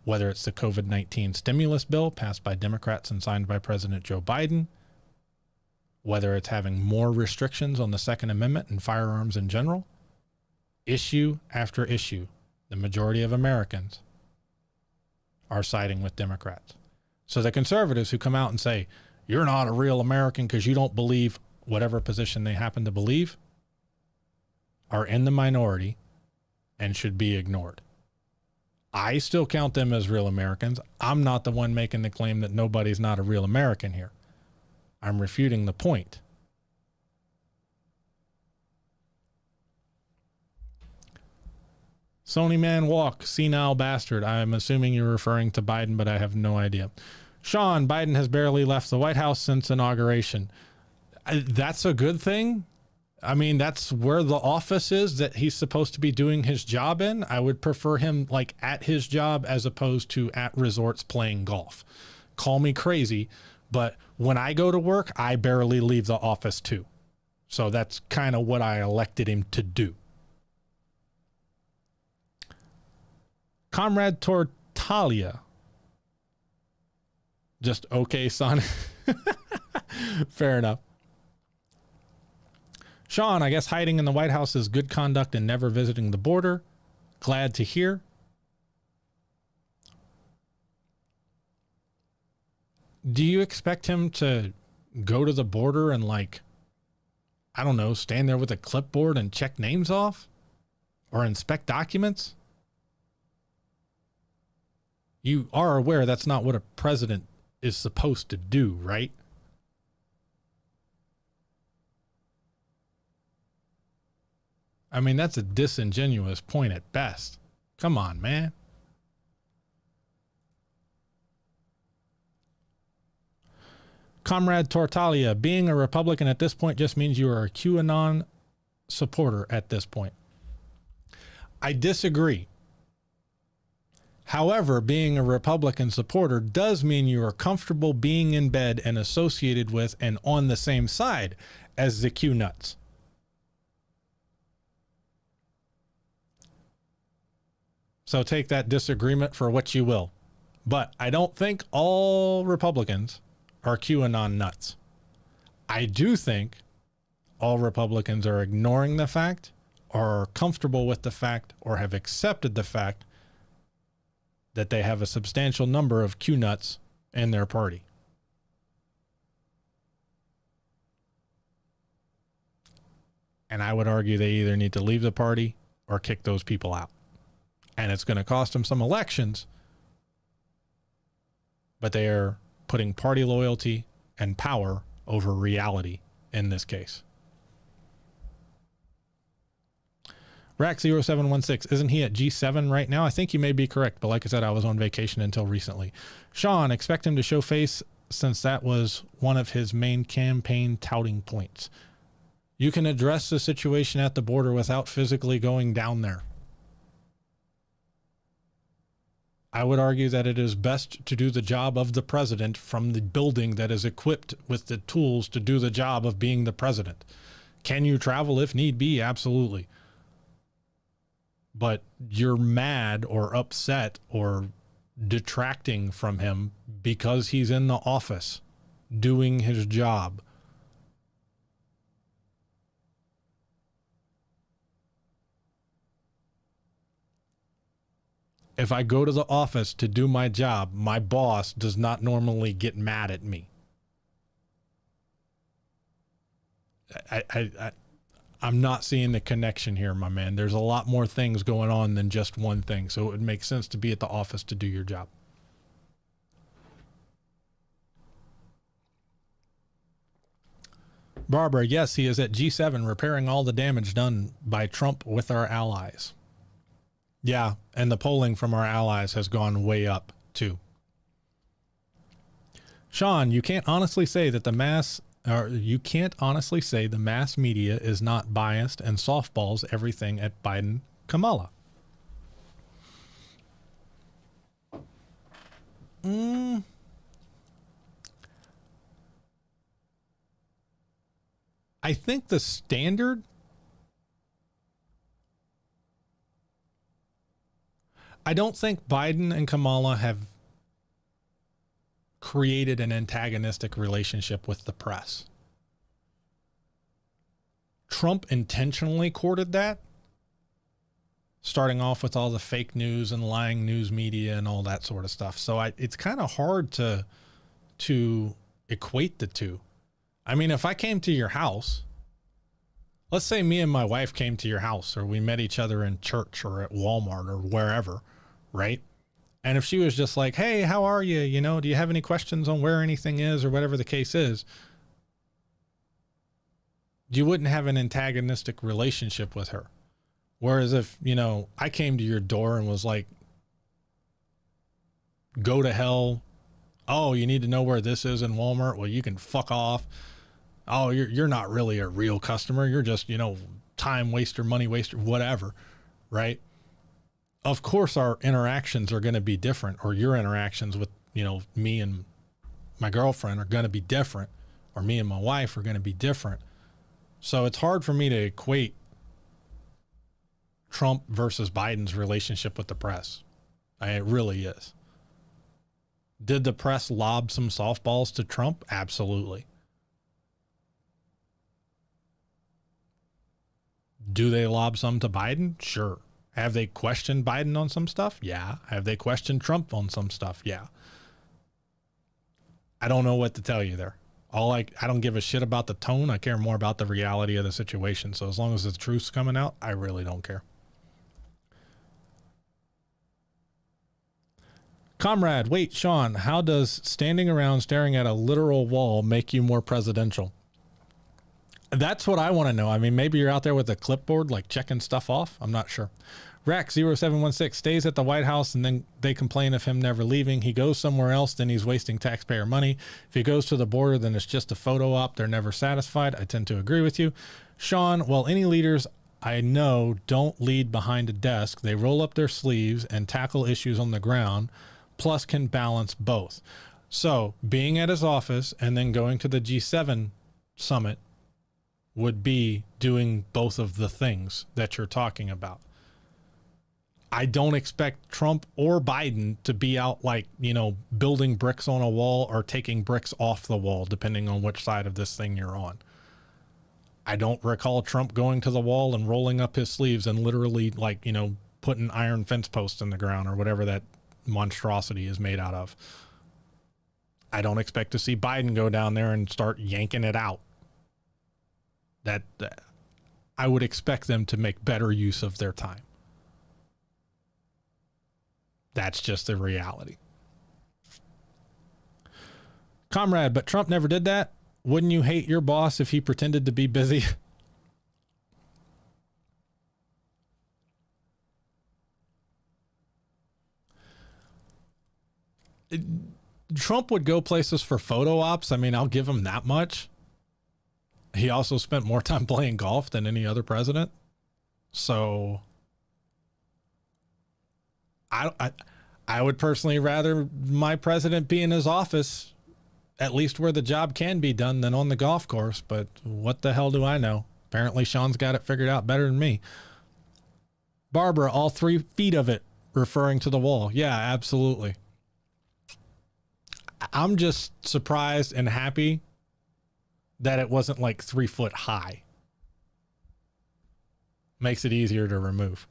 whether it's the COVID-19 stimulus bill passed by Democrats and signed by President Joe Biden, whether it's having more restrictions on the Second Amendment and firearms in general, issue after issue, the majority of Americans are siding with Democrats. So the conservatives who come out and say, you're not a real American because you don't believe whatever position they happen to believe, are in the minority and should be ignored. I still count them as real Americans. I'm not the one making the claim that nobody's not a real American here. I'm refuting the point. Sony Man Walk, senile bastard. I'm assuming you're referring to Biden, but I have no idea. Sean, Biden has barely left the White House since inauguration. That's a good thing. I mean, that's where the office is that he's supposed to be doing his job in. I would prefer him like at his job as opposed to at resorts playing golf. Call me crazy, but when I go to work, I barely leave the office too. So that's kind of what I elected him to do. Comrade Tortalia. Just okay, son. Fair enough. Sean, I guess hiding in the White House is good conduct and never visiting the border. Glad to hear. Do you expect him to go to the border and like, I don't know, stand there with a clipboard and check names off? Or inspect documents? You are aware that's not what a president is supposed to do, right? I mean, that's a disingenuous point at best. Come on, man. Comrade Tortalia, being a Republican at this point just means you are a QAnon supporter at this point. I disagree. However, being a Republican supporter does mean you are comfortable being in bed and associated with and on the same side as the Q nuts. So take that disagreement for what you will. But I don't think all Republicans are QAnon nuts. I do think all Republicans are ignoring the fact or are comfortable with the fact or have accepted the fact that they have a substantial number of Q nuts in their party. And I would argue they either need to leave the party or kick those people out. And it's going to cost them some elections, but they are putting party loyalty and power over reality in this case. Rack0716, isn't he at G7 right now? I think you may be correct, but like I said, I was on vacation until recently. Sean, expect him to show face since that was one of his main campaign touting points. You can address the situation at the border without physically going down there. I would argue that it is best to do the job of the president from the building that is equipped with the tools to do the job of being the president. Can you travel if need be? Absolutely. But you're mad or upset or detracting from him because he's in the office doing his job. If I go to the office to do my job, my boss does not normally get mad at me. I'm not seeing the connection here, my man. There's a lot more things going on than just one thing. So it would make sense to be at the office to do your job. Barbara, yes, he is at G7 repairing all the damage done by Trump with our allies. Yeah, and the polling from our allies has gone way up, too. Sean, you can't honestly say that the mass media is not biased and softballs everything at Biden Kamala. I think the standard, I don't think Biden and Kamala have created an antagonistic relationship with the press. Trump intentionally courted that, starting off with all the fake news and lying news media and all that sort of stuff. So it's kind of hard to equate the two. I mean, if I came to your house, let's say me and my wife came to your house, or we met each other in church or at Walmart or wherever, right? And if she was just like, hey, how are you? You know, do you have any questions on where anything is or whatever the case is? You wouldn't have an antagonistic relationship with her. Whereas if, you know, I came to your door and was like, go to hell. Oh, you need to know where this is in Walmart? Well, you can fuck off. Oh, you're not really a real customer. You're just, you know, time waster, money waster, whatever, right? Of course, our interactions are going to be different, or your interactions with, you know, me and my girlfriend are going to be different, or me and my wife are going to be different. So it's hard for me to equate Trump versus Biden's relationship with the press. It really is. Did the press lob some softballs to Trump? Absolutely. Do they lob some to Biden? Sure. Have they questioned Biden on some stuff? Yeah. Have they questioned Trump on some stuff? Yeah. I don't know what to tell you there. I don't give a shit about the tone. I care more about the reality of the situation. So as long as the truth's coming out, I really don't care. Comrade, wait, Sean, how does standing around staring at a literal wall make you more presidential? That's what I want to know. I mean, maybe you're out there with a clipboard, like checking stuff off. I'm not sure. Rack0716 stays at the White House and then they complain of him never leaving. He goes somewhere else, then he's wasting taxpayer money. If he goes to the border, then it's just a photo op. They're never satisfied. I tend to agree with you. Sean, well, any leaders I know don't lead behind a desk. They roll up their sleeves and tackle issues on the ground, plus can balance both. So being at his office and then going to the G7 summit would be doing both of the things that you're talking about. I don't expect Trump or Biden to be out like, you know, building bricks on a wall or taking bricks off the wall, depending on which side of this thing you're on. I don't recall Trump going to the wall and rolling up his sleeves and literally, like, you know, putting iron fence posts in the ground or whatever that monstrosity is made out of. I don't expect to see Biden go down there and start yanking it out. That I would expect them to make better use of their time. That's just the reality. Comrade, but Trump never did that. Wouldn't you hate your boss if he pretended to be busy? Trump would go places for photo ops. I mean, I'll give him that much. He also spent more time playing golf than any other president. So I would personally rather my president be in his office, at least where the job can be done, than on the golf course. But what the hell do I know? Apparently Sean's got it figured out better than me. Barbara, all 3 feet of it, referring to the wall. Yeah, absolutely. I'm just surprised and happy that it wasn't like 3 foot high. Makes it easier to remove.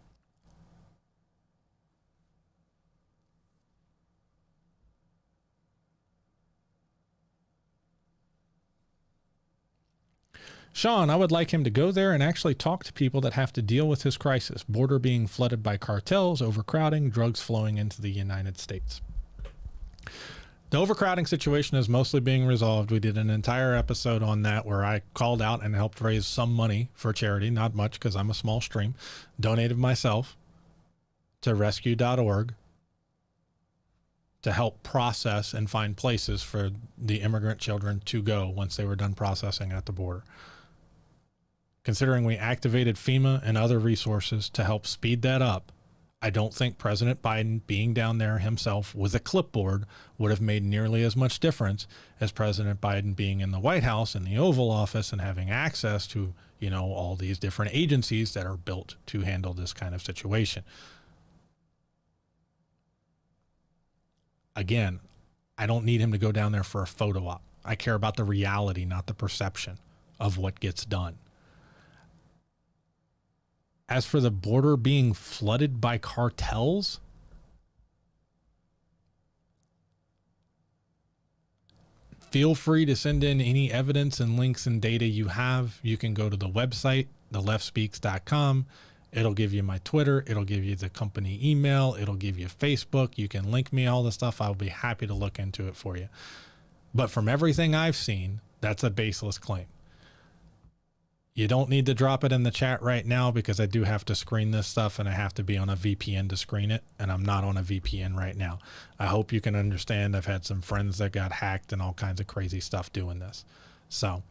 Sean, I would like him to go there and actually talk to people that have to deal with his crisis. Border being flooded by cartels, overcrowding, drugs flowing into the United States. The overcrowding situation is mostly being resolved. We did an entire episode on that where I called out and helped raise some money for charity, not much because I'm a small stream, donated myself to rescue.org to help process and find places for the immigrant children to go once they were done processing at the border. Considering we activated FEMA and other resources to help speed that up, I don't think President Biden being down there himself with a clipboard would have made nearly as much difference as President Biden being in the White House in the Oval Office and having access to, all these different agencies that are built to handle this kind of situation. Again, I don't need him to go down there for a photo op. I care about the reality, not the perception of what gets done. As for the border being flooded by cartels, feel free to send in any evidence and links and data you have. You can go to the website, theleftSpeaks.com. It'll give you my Twitter. It'll give you the company email. It'll give you Facebook. You can link me all the stuff. I'll be happy to look into it for you. But from everything I've seen, that's a baseless claim. You don't need to drop it in the chat right now because I do have to screen this stuff and I have to be on a VPN to screen it, and I'm not on a VPN right now. I hope you can understand. I've had some friends that got hacked and all kinds of crazy stuff doing this. So,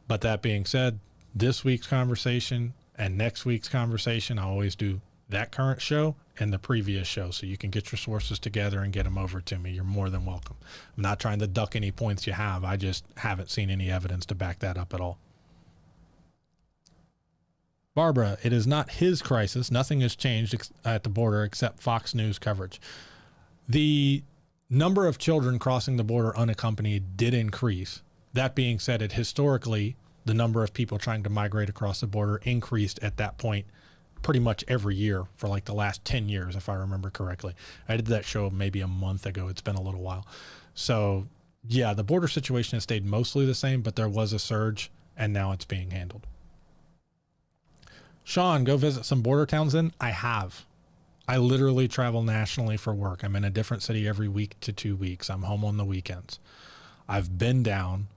but that being said, this week's conversation and next week's conversation, I always do that current show and the previous show, so you can get your sources together and get them over to me. You're more than welcome. I'm not trying to duck any points you have. I just haven't seen any evidence to back that up at all. Barbara, it is not his crisis. Nothing has changed at the border except Fox News coverage. The number of children crossing the border unaccompanied did increase. That being said, historically, the number of people trying to migrate across the border increased at that point pretty much every year for like the last 10 years, if I remember correctly. I did that show maybe a month ago. It's been a little while. So yeah, the border situation has stayed mostly the same, but there was a surge and now it's being handled. Sean, go visit some border towns then? I have. I literally travel nationally for work. I'm in a different city every week to 2 weeks. I'm home on the weekends. I've been down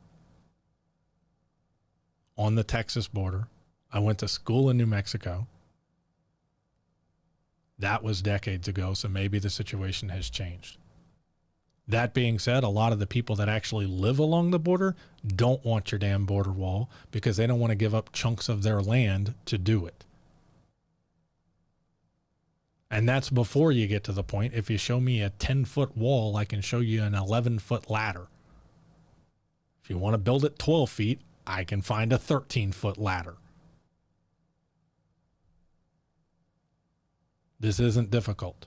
on the Texas border. I went to school in New Mexico. That was decades ago, so maybe the situation has changed. That being said, a lot of the people that actually live along the border don't want your damn border wall because they don't want to give up chunks of their land to do it. And that's before you get to the point, if you show me a 10-foot wall, I can show you an 11-foot ladder. If you want to build it 12 feet, I can find a 13-foot ladder. This isn't difficult.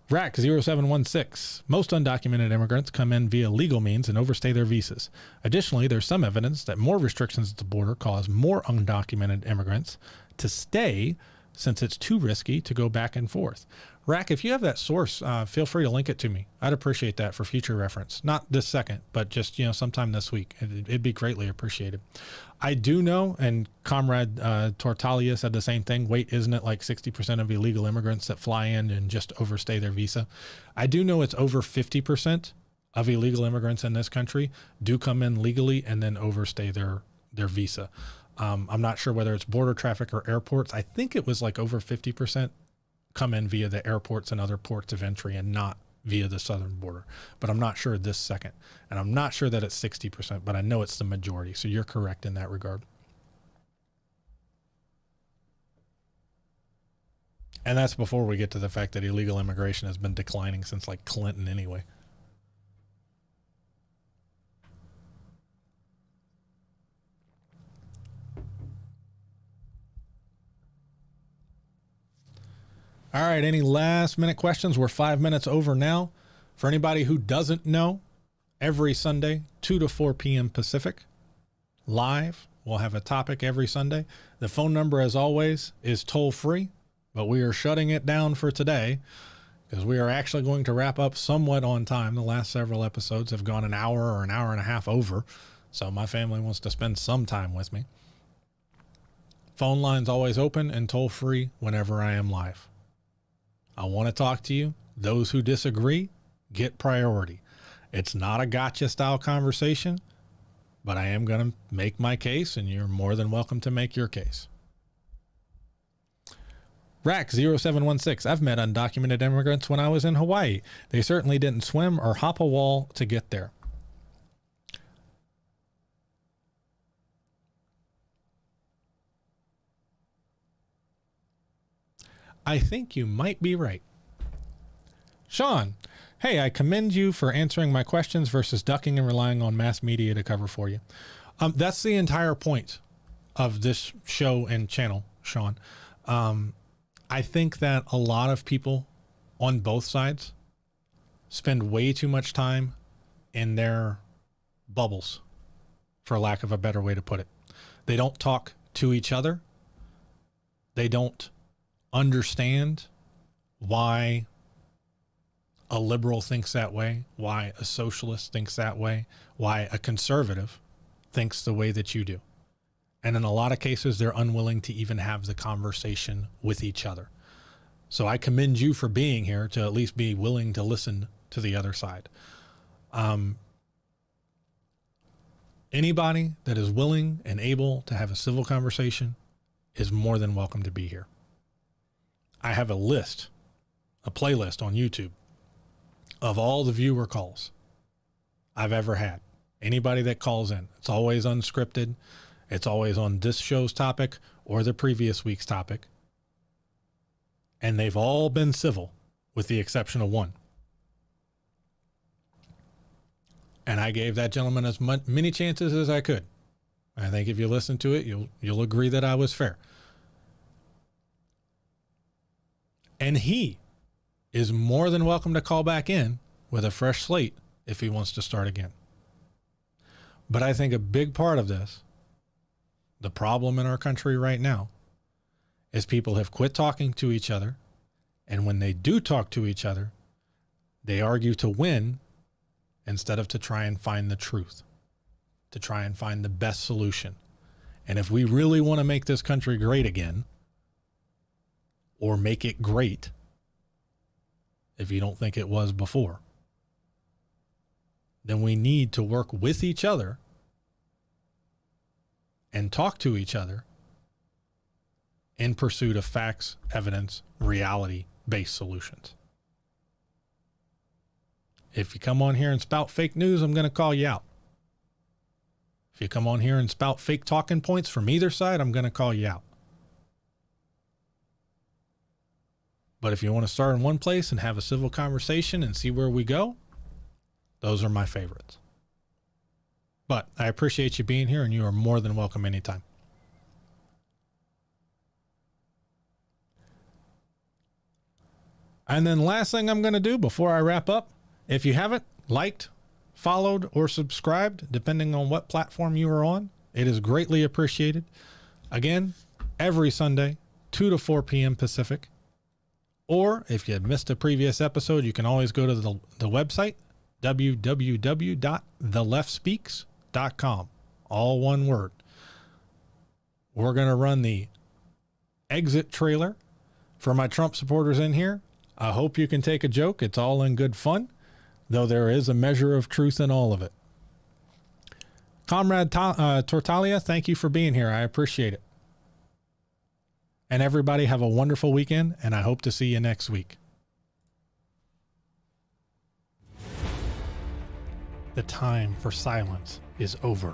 RAC 0716. Most undocumented immigrants come in via legal means and overstay their visas. Additionally, there's some evidence that more restrictions at the border cause more undocumented immigrants to stay since it's too risky to go back and forth. RAC, if you have that source, feel free to link it to me. I'd appreciate that for future reference. Not this second, but just, sometime this week. It'd be greatly appreciated. I do know, and Comrade Tortalia said the same thing. Wait, isn't it like 60% of illegal immigrants that fly in and just overstay their visa? I do know it's over 50% of illegal immigrants in this country do come in legally and then overstay their visa. I'm not sure whether it's border traffic or airports. I think it was like over 50% come in via the airports and other ports of entry and not via the southern border. But I'm not sure this second. And I'm not sure that it's 60%, but I know it's the majority. So you're correct in that regard. And that's before we get to the fact that illegal immigration has been declining since like Clinton anyway. All right, any last minute questions? We're 5 minutes over now. For anybody who doesn't know, every Sunday, 2 to 4 p.m. Pacific, live, we'll have a topic every Sunday. The phone number, as always, is toll free, but we are shutting it down for today because we are actually going to wrap up somewhat on time. The last several episodes have gone an hour or an hour and a half over, so my family wants to spend some time with me. Phone line's always open and toll free whenever I am live. I want to talk to you. Those who disagree get priority. It's not a gotcha style conversation, but I am going to make my case and you're more than welcome to make your case. Rack0716, I've met undocumented immigrants when I was in Hawaii. They certainly didn't swim or hop a wall to get there. I think you might be right. Sean, hey, I commend you for answering my questions versus ducking and relying on mass media to cover for you. That's the entire point of this show and channel, Sean. I think that a lot of people on both sides spend way too much time in their bubbles, for lack of a better way to put it. They don't talk to each other. They don't understand why a liberal thinks that way, why a socialist thinks that way, why a conservative thinks the way that you do. And in a lot of cases, they're unwilling to even have the conversation with each other. So I commend you for being here to at least be willing to listen to the other side. Anybody that is willing and able to have a civil conversation is more than welcome to be here. I have a playlist on YouTube of all the viewer calls I've ever had. Anybody that calls in, it's always unscripted. It's always on this show's topic or the previous week's topic. And they've all been civil with the exception of one. And I gave that gentleman as many chances as I could. I think if you listen to it, you'll agree that I was fair. And he is more than welcome to call back in with a fresh slate if he wants to start again. But I think a big part of this, the problem in our country right now, is people have quit talking to each other. And when they do talk to each other, they argue to win instead of to try and find the truth, to try and find the best solution. And if we really want to make this country great again, or make it great, if you don't think it was before, then we need to work with each other and talk to each other in pursuit of facts, evidence, reality-based solutions. If you come on here and spout fake news, I'm going to call you out. If you come on here and spout fake talking points from either side, I'm going to call you out. But if you want to start in one place and have a civil conversation and see where we go, those are my favorites. But I appreciate you being here, and you are more than welcome anytime. And then last thing I'm going to do before I wrap up, if you haven't liked, followed, or subscribed, depending on what platform you are on, it is greatly appreciated. Again, every Sunday, 2 to 4 p.m. Pacific. Or if you had missed a previous episode, you can always go to the website, www.theleftspeaks.com. All one word. We're going to run the exit trailer for my Trump supporters in here. I hope you can take a joke. It's all in good fun, though there is a measure of truth in all of it. Comrade Tortalia, thank you for being here. I appreciate it. And everybody have a wonderful weekend, and I hope to see you next week. The time for silence is over.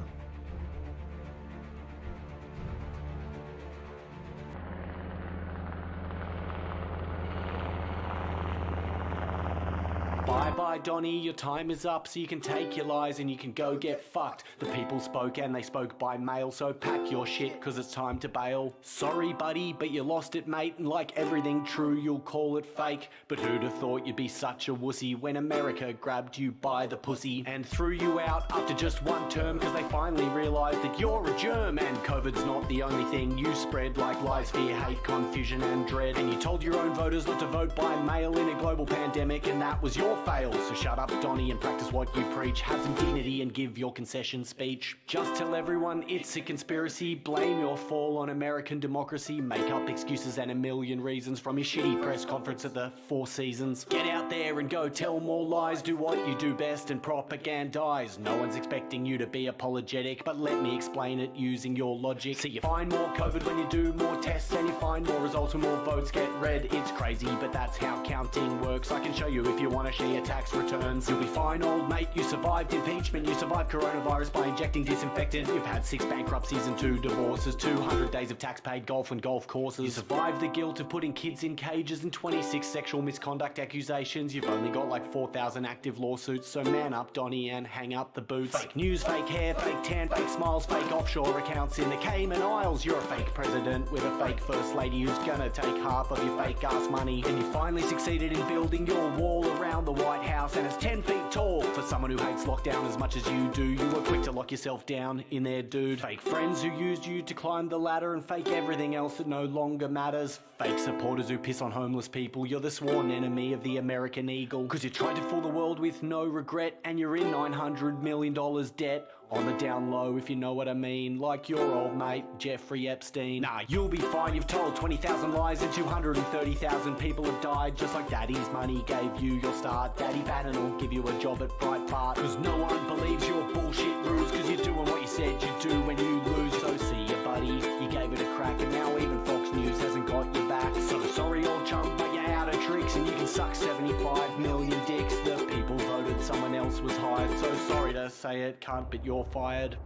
Bye-bye, Donnie, your time is up, so you can take your lies and you can go get fucked. The people spoke and they spoke by mail, so pack your shit, cause it's time to bail. Sorry, buddy, but you lost it, mate, and like everything true, you'll call it fake. But who'd have thought you'd be such a wussy when America grabbed you by the pussy and threw you out after just one term, cause they finally realised that you're a germ. And COVID's not the only thing you spread, like lies, fear, hate, confusion and dread. And you told your own voters not to vote by mail in a global pandemic, and that was your fate. bail. So shut up, Donnie, and practice what you preach. Have some dignity and give your concession speech. Just tell everyone it's a conspiracy. Blame your fall on American democracy. Make up excuses and a million reasons from your shitty press conference at the Four Seasons. Get out there and go tell more lies. Do what you do best and propagandize. No one's expecting you to be apologetic, but let me explain it using your logic. See, you find more COVID when you do more tests, and you find more results when more votes get read. It's crazy, but that's how counting works. I can show you if you want to share your tax returns. You'll be fine, old mate. You survived impeachment. You survived coronavirus by injecting disinfectant. You've had 6 bankruptcies and 2 divorces, 200 days of tax paid golf and golf courses. You survived the guilt of putting kids in cages and 26 sexual misconduct accusations. You've only got like 4,000 active lawsuits, so man up, Donnie, and hang up the boots. Fake news, fake hair, fake tan, fake smiles, fake offshore accounts in the Cayman Isles. You're a fake president with a fake first lady who's gonna take half of your fake ass money. And you finally succeeded in building your wall around the White House, and it's 10 feet tall. For someone who hates lockdown as much as you do, you were quick to lock yourself down in there, dude. Fake friends who used you to climb the ladder, and fake everything else that no longer matters. Fake supporters who piss on homeless people. You're the sworn enemy of the American eagle, cause you tried to fool the world with no regret, and you're in $900 million debt. On the down low, if you know what I mean. Like your old mate, Jeffrey Epstein. Nah, you'll be fine. You've told 20,000 lies and 230,000 people have died. Just like Daddy's money gave you your start. Daddy Bannon will give you a job at Breitbart. Cause no one believes your bullshit ruse. Cause you're doing what you said you'd do when you lose. So see ya, buddy. You gave it a crack, and now even Fox News hasn't got your back. So sorry, old chum, but you're out of tricks, and you can suck 75 million dicks. The people voted someone else was hired. So sorry to say it, cunt, but you're fired.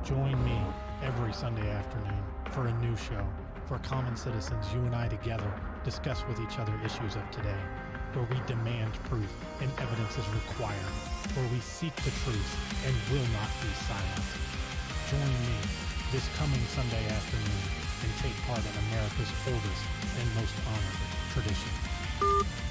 Join me every Sunday afternoon for a new show where common citizens, you and I together, discuss with each other issues of today, where we demand proof and evidence is required, where we seek the truth and will not be silent. Join me this coming Sunday afternoon and take part in America's oldest and most honored tradition.